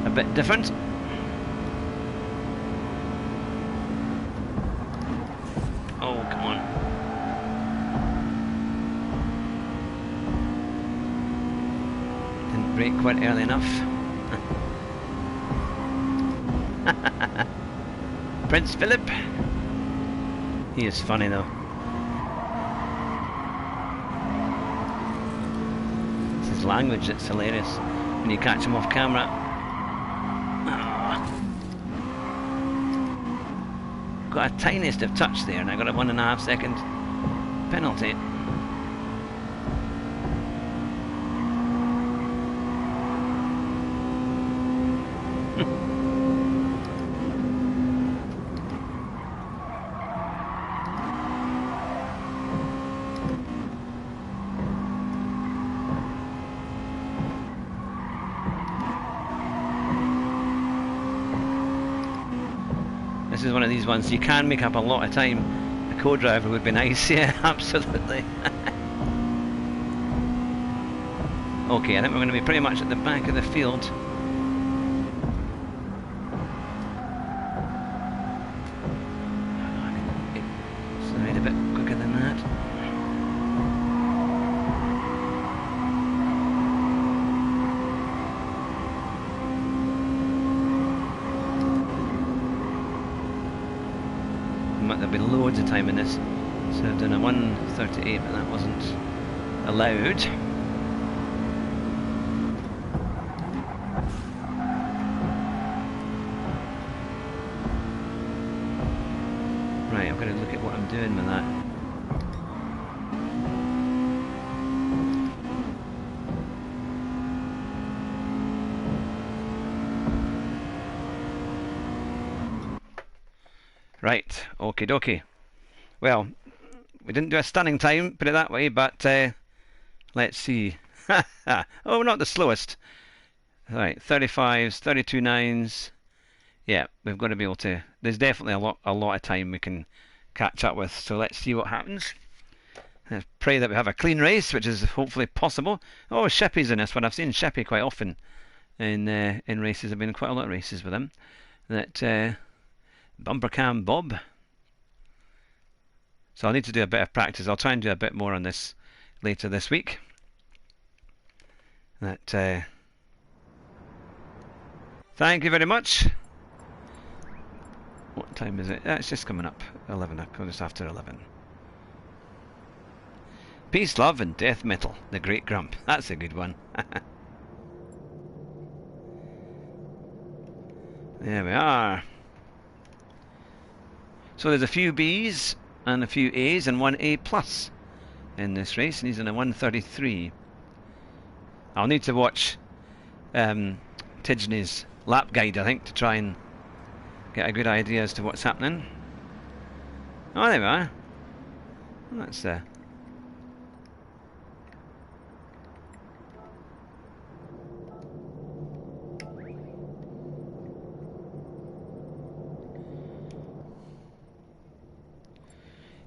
a bit different. Oh, come on. Didn't brake quite early enough. Prince Philip. He is funny though. It's his language that's hilarious when you catch him off camera. Got a tiniest of touch there and I got a 1.5 second penalty. This is one of these ones you can make up a lot of time. A co-driver would be nice, yeah, absolutely. Okay, I think we're going to be pretty much at the back of the field. Slide a bit quicker than that. There'll be loads of time in this. So I've done a 1:38, but that wasn't allowed. Right, I've got to look at what I'm doing with that. Right, okie dokie. Well, we didn't do a stunning time, put it that way, but let's see. Oh, not the slowest. Right, 35s, 32.9s. Yeah, we've got to be able to. There's definitely a lot of time we can catch up with. So let's see what happens. Let's pray that we have a clean race, which is hopefully possible. Oh, Shippy's in this one. I've seen Shippy quite often in races. I've been in quite a lot of races with him. That. Bumper Cam Bob. So I'll need to do a bit of practice. I'll try and do a bit more on this later this week. That. Thank you very much. What time is it? It's just coming up. 11 o'clock, just after 11. Peace, love, and death metal. The Great Grump. That's a good one. There we are. So there's a few B's and a few A's and one A plus in this race, and he's in a 1:33. I'll need to watch Tidgeney's lap guide, I think, to try and get a good idea as to what's happening. Oh, there we are. That's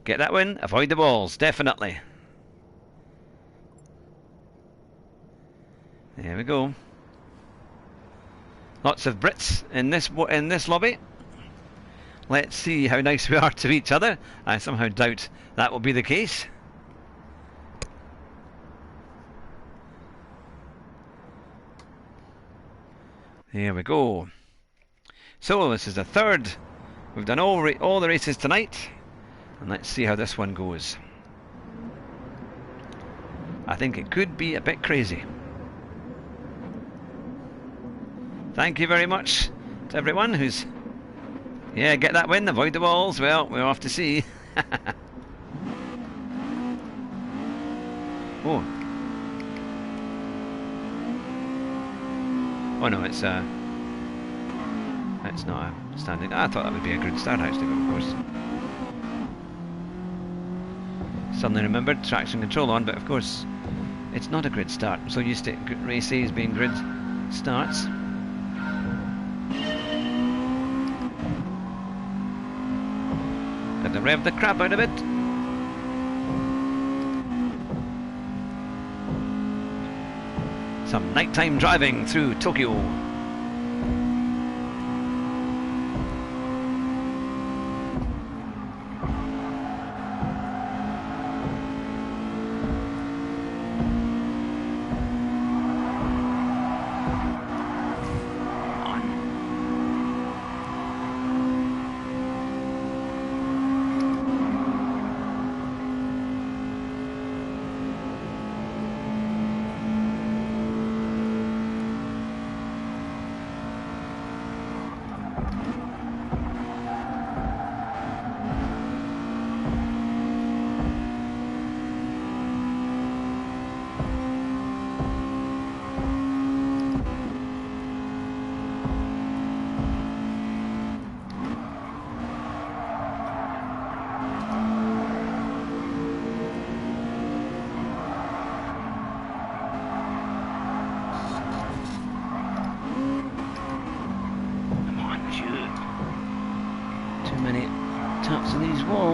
get that win, avoid the walls, definitely. There we go. Lots of Brits in this lobby. Let's see how nice we are to each other. I somehow doubt that will be the case. Here we go. So this is the third. We've done all the races tonight, and let's see how this one goes. I think it could be a bit crazy. Thank you very much to everyone who's... Yeah, get that win, avoid the walls. Well, we're off to see. Oh. Oh no, it's not a standing... I thought that would be a good start actually, but of course. Suddenly remembered traction control on, but of course it's not a grid start. I'm so used to races being grid starts. Had to rev the crap out of it. Some nighttime driving through Tokyo.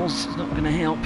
It's not going to help.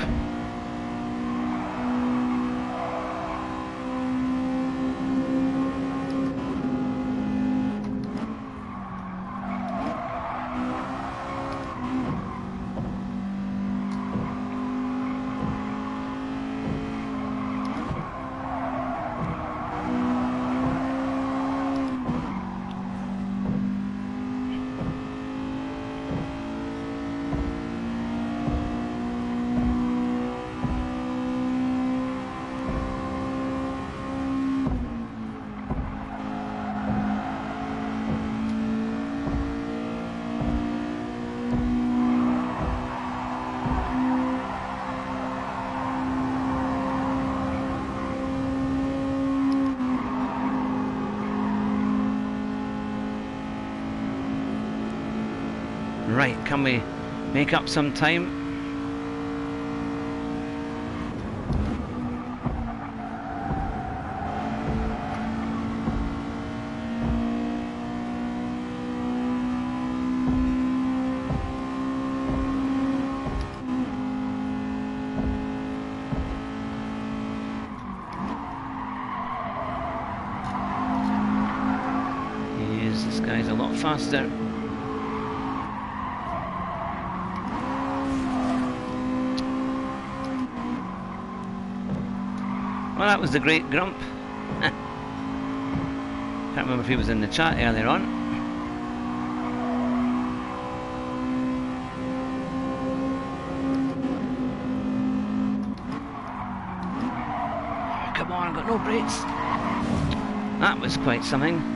Right, can we make up some time? Yes, this guy's a lot faster. Well, that was the great Grump. Can't remember if he was in the chat earlier on. Oh, come on, got no brakes. That was quite something.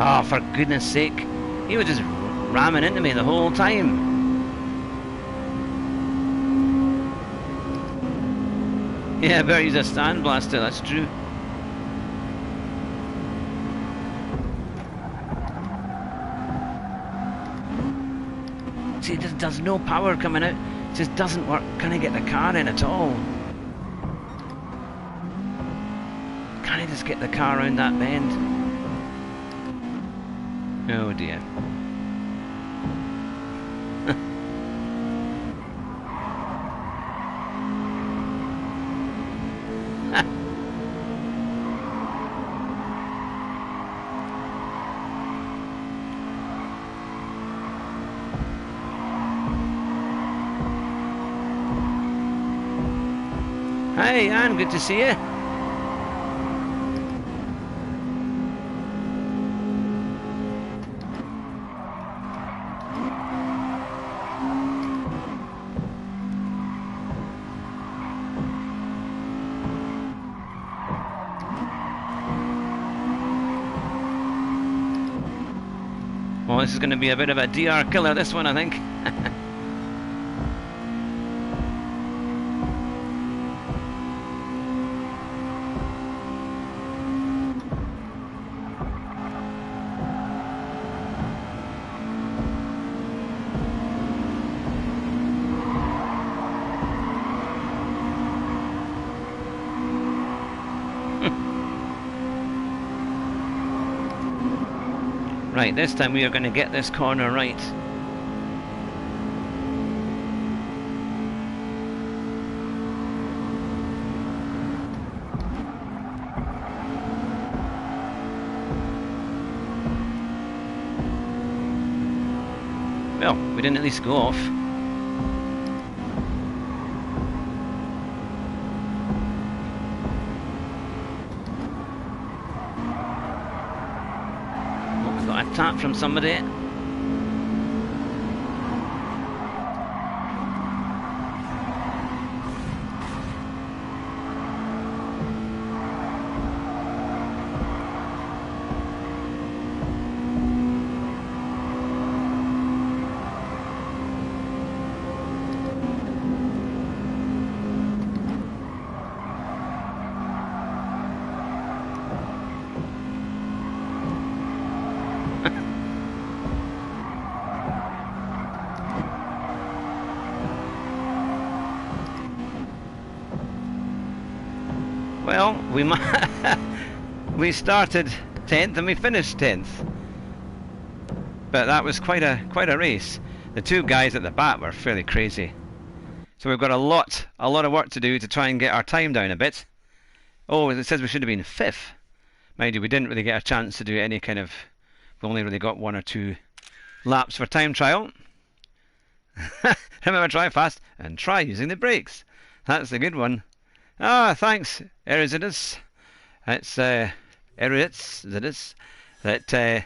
Oh, for goodness sake. He was just ramming into me the whole time. Yeah, I better use a stand blaster, that's true. See, there's no power coming out. It just doesn't work. Can't get the car in at all. just get the car around that bend. Oh dear. Hey Anne, good to see you. Well, this is going to be a bit of a DR killer, this one, I think. Right, this time we are going to get this corner right. Well, we didn't at least go off. Tap from somebody. Well, we started 10th and we finished 10th, but that was quite a race. The two guys at the back were fairly crazy, so we've got a lot of work to do to try and get our time down a bit. Oh, it says we should have been 5th. Mind you, we didn't really get a chance to do any kind of. We only really got 1 or 2 laps for time trial. Remember, drive fast and try using the brakes. That's the good one. Ah, thanks, Erizidus. It's Erizidus. That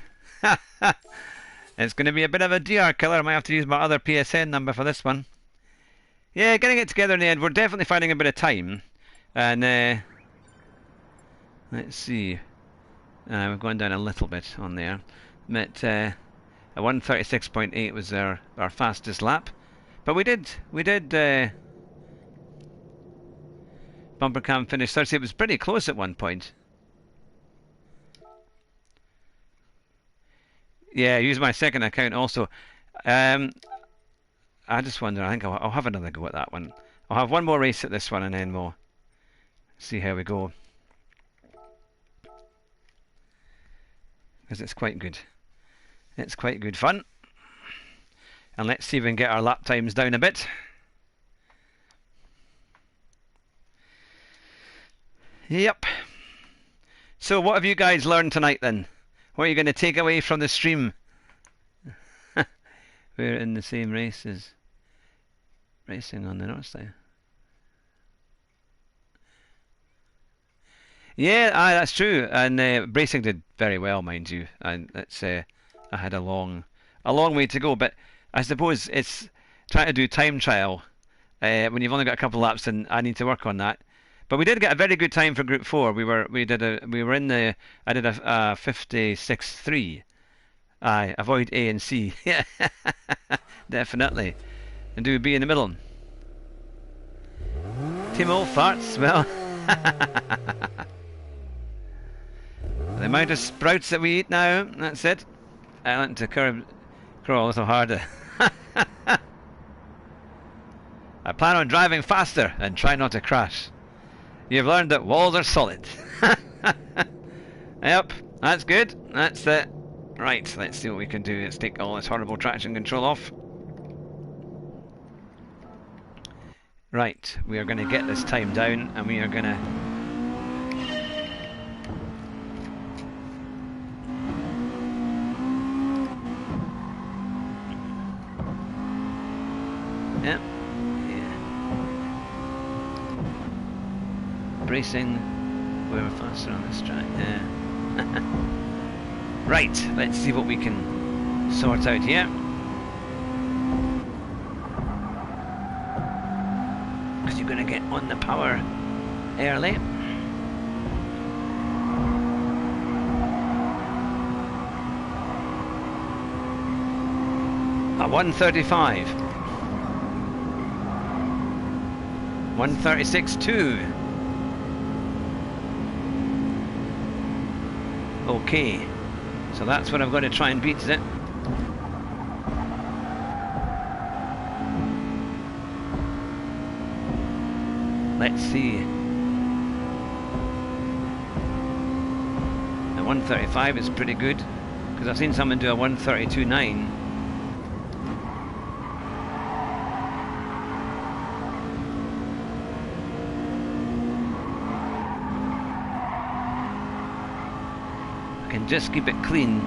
it's going to be a bit of a DR killer. I might have to use my other PSN number for this one. Yeah, getting it together in the end. We're definitely finding a bit of time. And let's see. We've gone down a little bit on there. But a 1:36.8 was our fastest lap. But we did. Bumper cam finished third. It was pretty close at one point. Yeah, I used my second account also. I just wonder, I think I'll have another go at that one. I'll have one more race at this one and then we'll see how we go. Because it's quite good. It's quite good fun. And let's see if we can get our lap times down a bit. Yep. So what have you guys learned tonight then? What are you going to take away from the stream? We're in the same race as racing on the north side. Yeah, that's true. And Bracing did very well, mind you. And it's I had a long way to go. But I suppose it's trying to do time trial when you've only got a couple of laps, and I need to work on that. But we did get a very good time for Group 4. I did a 56.3. Aye, avoid A and C. Yeah, definitely. And do B in the middle. Timo farts. Well, the amount of sprouts that we eat now. That's it. I want to crawl a little harder. I plan on driving faster and try not to crash. You've learned that walls are solid. Yep, that's good. That's it. Right, let's see what we can do. Let's take all this horrible traction control off. Right, we are going to get this time down, and we are going to... Yep. Yeah. Bracing. We're faster on this track. Yeah. Right, let's see what we can sort out here. Because you're going to get on the power early. A 135. 136.2. Okay, so that's what I've got to try and beat, is it? Let's see. The 135 is pretty good, because I've seen someone do a 132.9. Just keep it clean,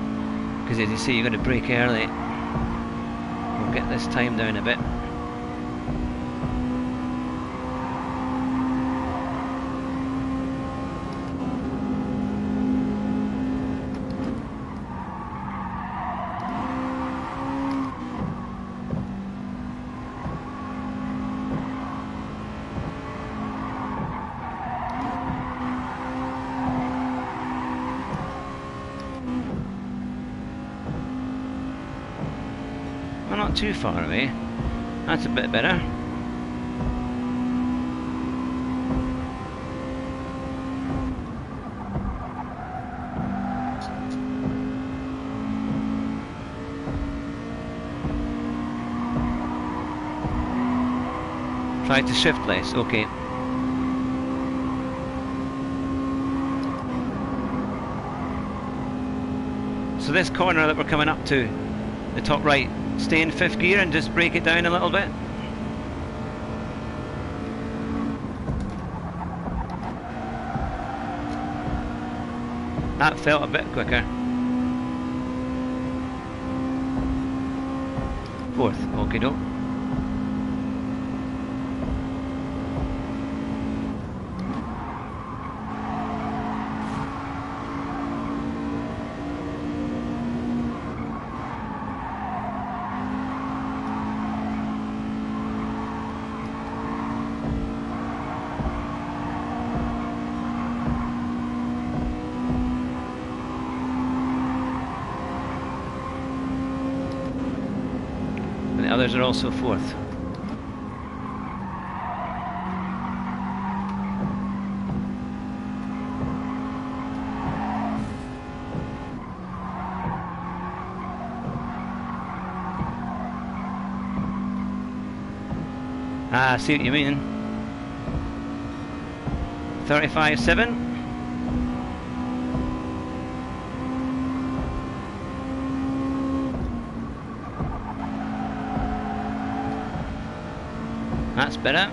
because as you say, you're going to brake early. We'll get this time down a bit. Not too far away. That's a bit better. Try to shift less, okay. So this corner that we're coming up to, the top right, stay in 5th gear and just brake it down a little bit. That felt a bit quicker. 4th, okie doke. Others are also 4th. Ah, I see what you mean. 35.7. That's better.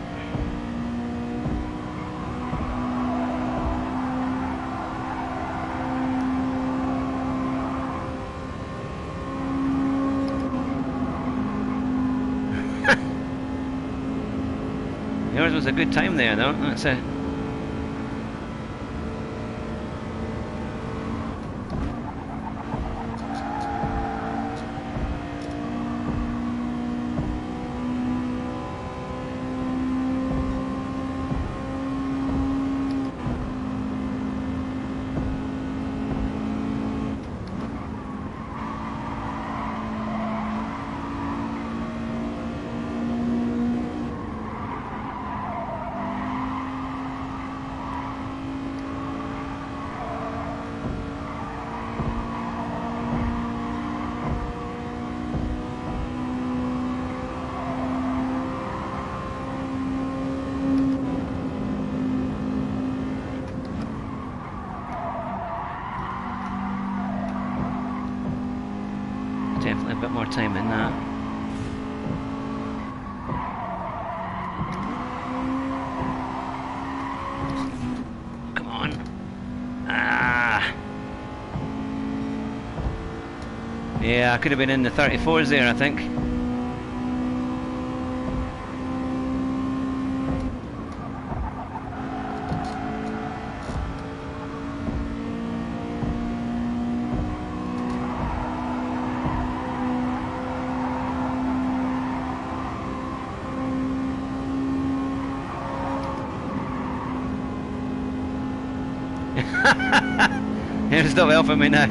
Yours was a good time there, though. That's a... Yeah, I could have been in the 34s there, I think. Here's the well for me now.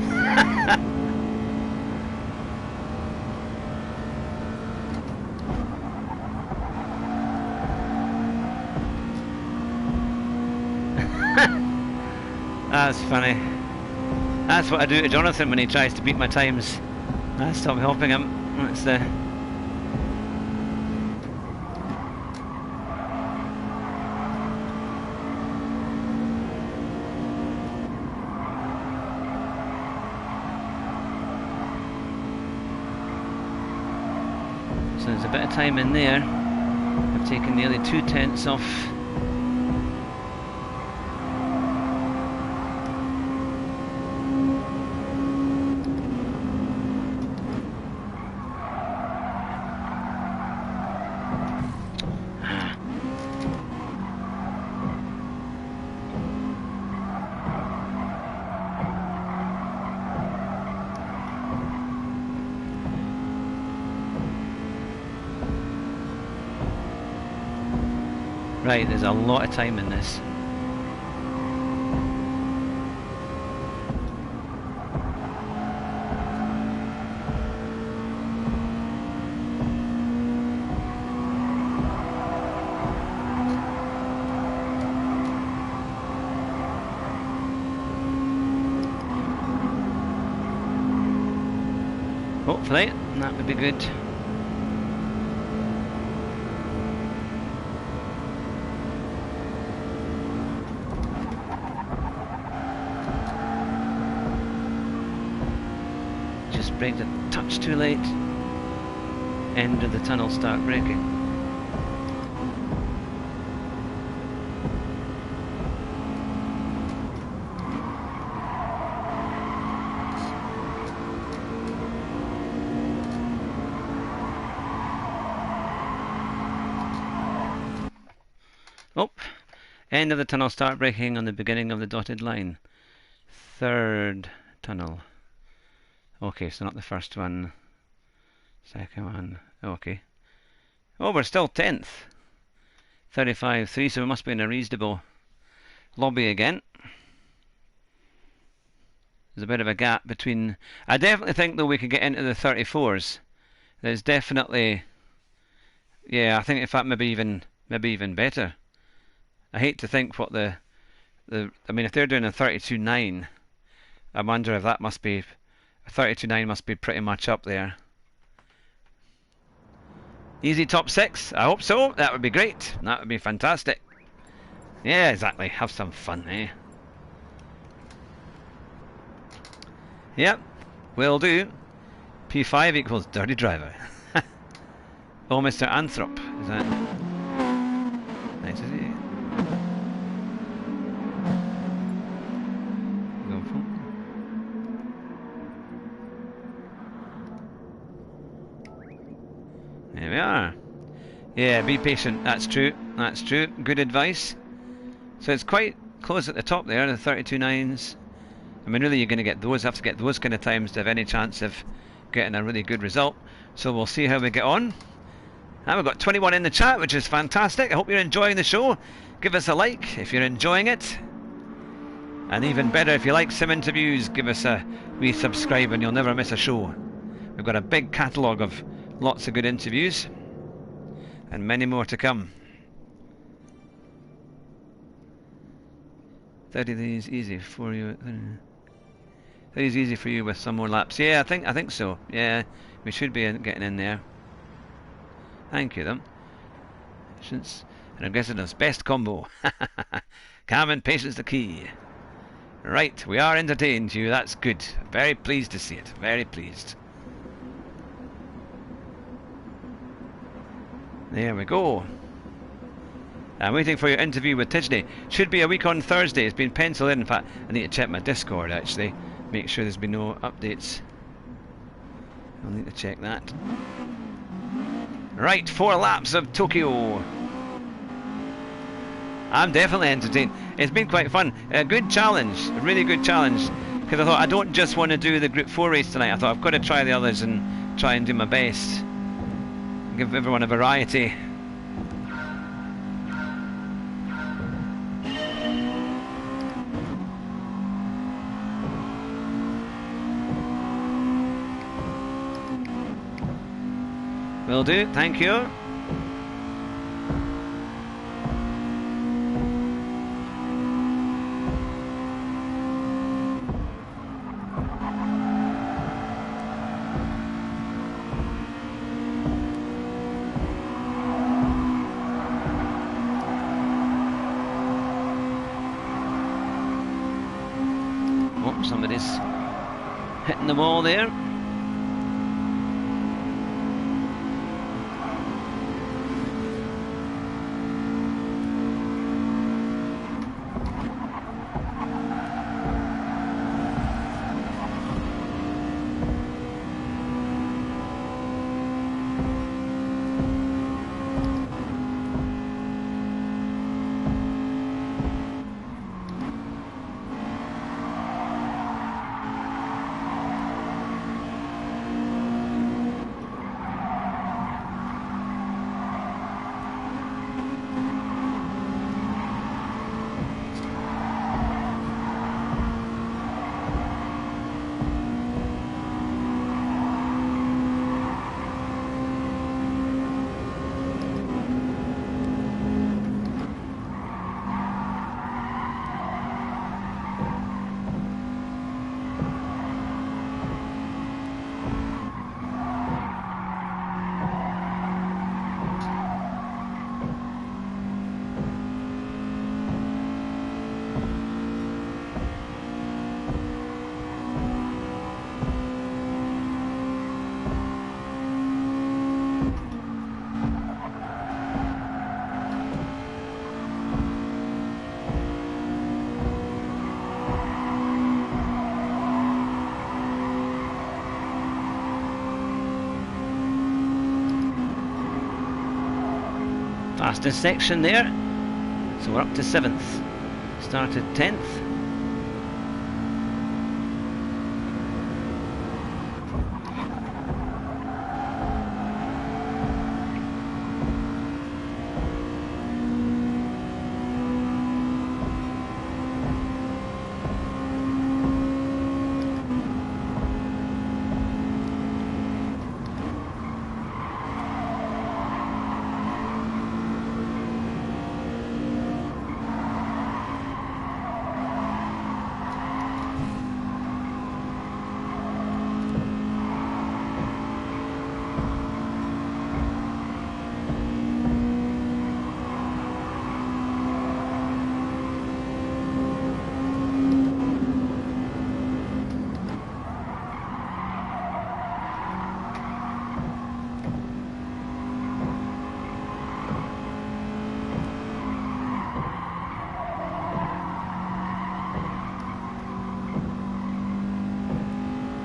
That's funny. That's what I do to Jonathan when he tries to beat my times. I stop helping him. That's the... So there's a bit of time in there. I've taken nearly 2/10 off. Right, there's a lot of time in this. Hopefully, that would be good. Braked a touch too late. End of the tunnel, start braking. Oh, end of the tunnel, start braking on the beginning of the dotted line. Third tunnel. Okay, so not the first one, second one, okay. Oh, we're still 10th. 35.3, so we must be in a reasonable lobby again. There's a bit of a gap between... I definitely think, though, we could get into the 34s. There's definitely... Yeah, I think, in fact, maybe even better. I hate to think what the I mean, if they're doing a 32.9, I wonder if that must be... 32.9 must be pretty much up there. Easy top 6? I hope so. That would be great. That would be fantastic. Yeah, exactly. Have some fun, eh? Yep, will do. P5 equals dirty driver. Oh, Mr. Anthrop. Is that... Nice, is he? There we are. Yeah, be patient. That's true. That's true. Good advice. So it's quite close at the top there, the 32.9s. I mean, really, you're going to get those. Have to get those kind of times to have any chance of getting a really good result. So we'll see how we get on. And we've got 21 in the chat, which is fantastic. I hope you're enjoying the show. Give us a like if you're enjoying it. And even better, if you like Sim Interviews, give us a wee subscribe and you'll never miss a show. We've got a big catalogue of lots of good interviews and many more to come. 30 of these easy for you. 30 is easy for you with some more laps. Yeah, I think so. Yeah, we should be getting in there. Thank you, them. Patience and aggressiveness, best combo. Calm and patience the key. Right, we are entertained, you. That's good. Very pleased to see it. Very pleased. There we go. I'm waiting for your interview with Tidgney. Should be a week on Thursday. It's been penciled in. In fact, I need to check my Discord actually. Make sure there's been no updates. I'll need to check that. Right, 4 laps of Tokyo. I'm definitely entertained. It's been quite fun. A good challenge, a really good challenge. Because I thought I don't just want to do the Group 4 race tonight. I thought I've got to try the others and try and do my best. Give everyone a variety. Will do, thank you. Oh, somebody's hitting the wall there. Fastest section there, so we're up to 7th. Started 10th.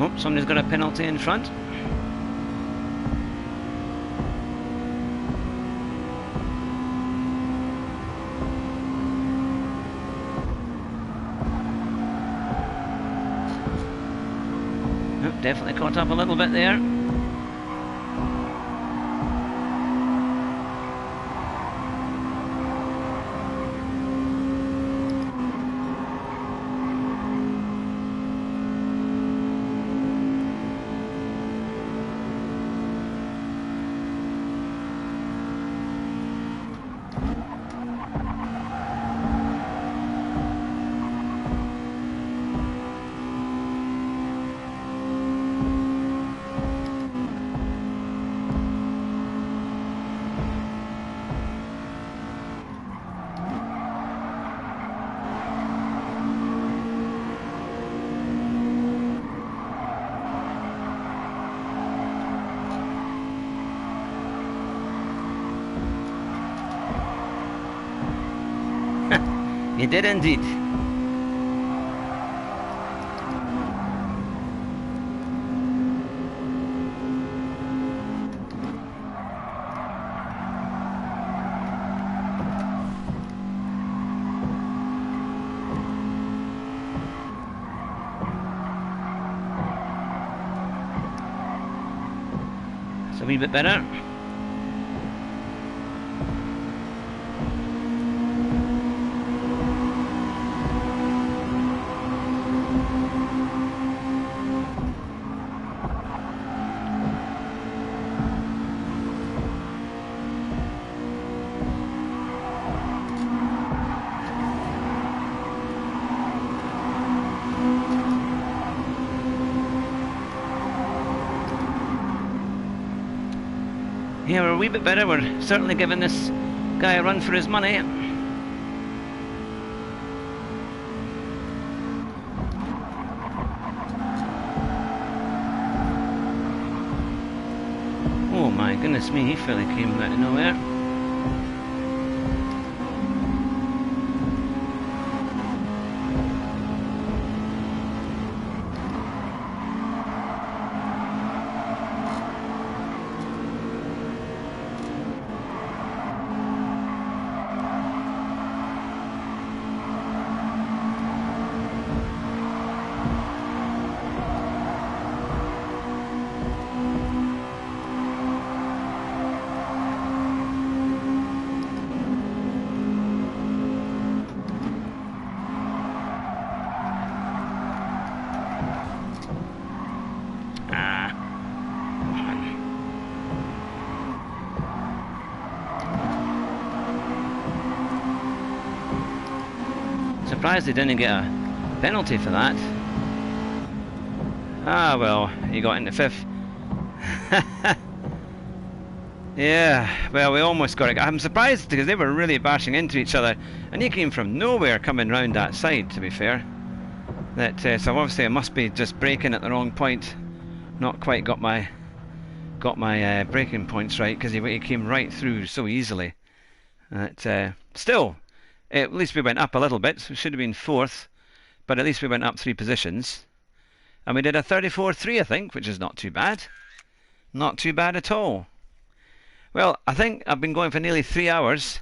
Oh, somebody's got a penalty in front. Oh, definitely caught up a little bit there. He did indeed. wee bit better. Yeah, we're a wee bit better. We're certainly giving this guy a run for his money. Oh my goodness me, he fairly came out of nowhere. Surprised they didn't get a penalty for that. Ah well, he got into fifth. Yeah, well, we almost got it. I'm surprised because they were really bashing into each other, and he came from nowhere coming round that side, to be fair. That so obviously it must be just braking at the wrong point. Not quite got my braking points right, because he came right through so easily. Still, at least we went up a little bit. We should have been fourth, but at least we went up 3 positions. And we did a 34.3, I think, which is not too bad. Not too bad at all. Well, I think I've been going for nearly 3 hours.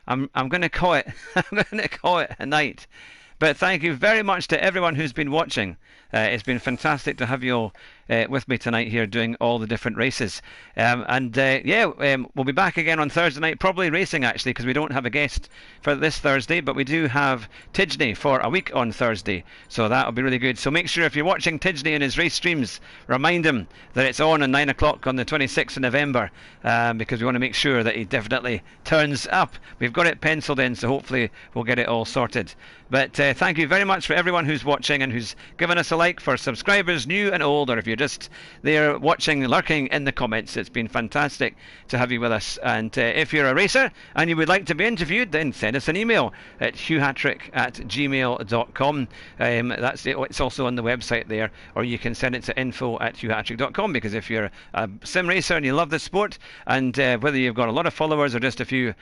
I'm going to call it. I'm going to call it a night. But thank you very much to everyone who's been watching. It's been fantastic to have you all with me tonight here doing all the different races. We'll be back again on Thursday night, probably racing actually, because we don't have a guest for this Thursday, but we do have Tidgney for a week on Thursday, so that'll be really good. So make sure if you're watching Tidgney in his race streams, remind him that it's on at 9 o'clock on the 26th of November, because we want to make sure that he definitely turns up. We've got it penciled in, so hopefully we'll get it all sorted. But thank you very much for everyone who's watching and who's given us a like, for subscribers new and old, or if you're just there watching, lurking in the comments. It's been fantastic to have you with us. And if you're a racer and you would like to be interviewed, then send us an email at hughhattrick@gmail.com. That's it. It's also on the website there, or you can send it to info@hughhattrick.com, because if you're a sim racer and you love the sport, and whether you've got a lot of followers or just a few,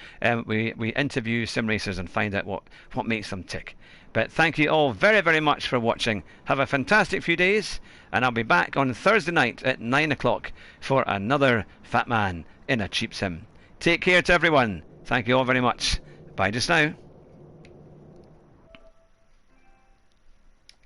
we interview sim racers and find out what makes them tick. But thank you all very, very much for watching. Have a fantastic few days, and I'll be back on Thursday night at 9 o'clock for another Fat Man in a Cheap Sim. Take care to everyone. Thank you all very much. Bye just now.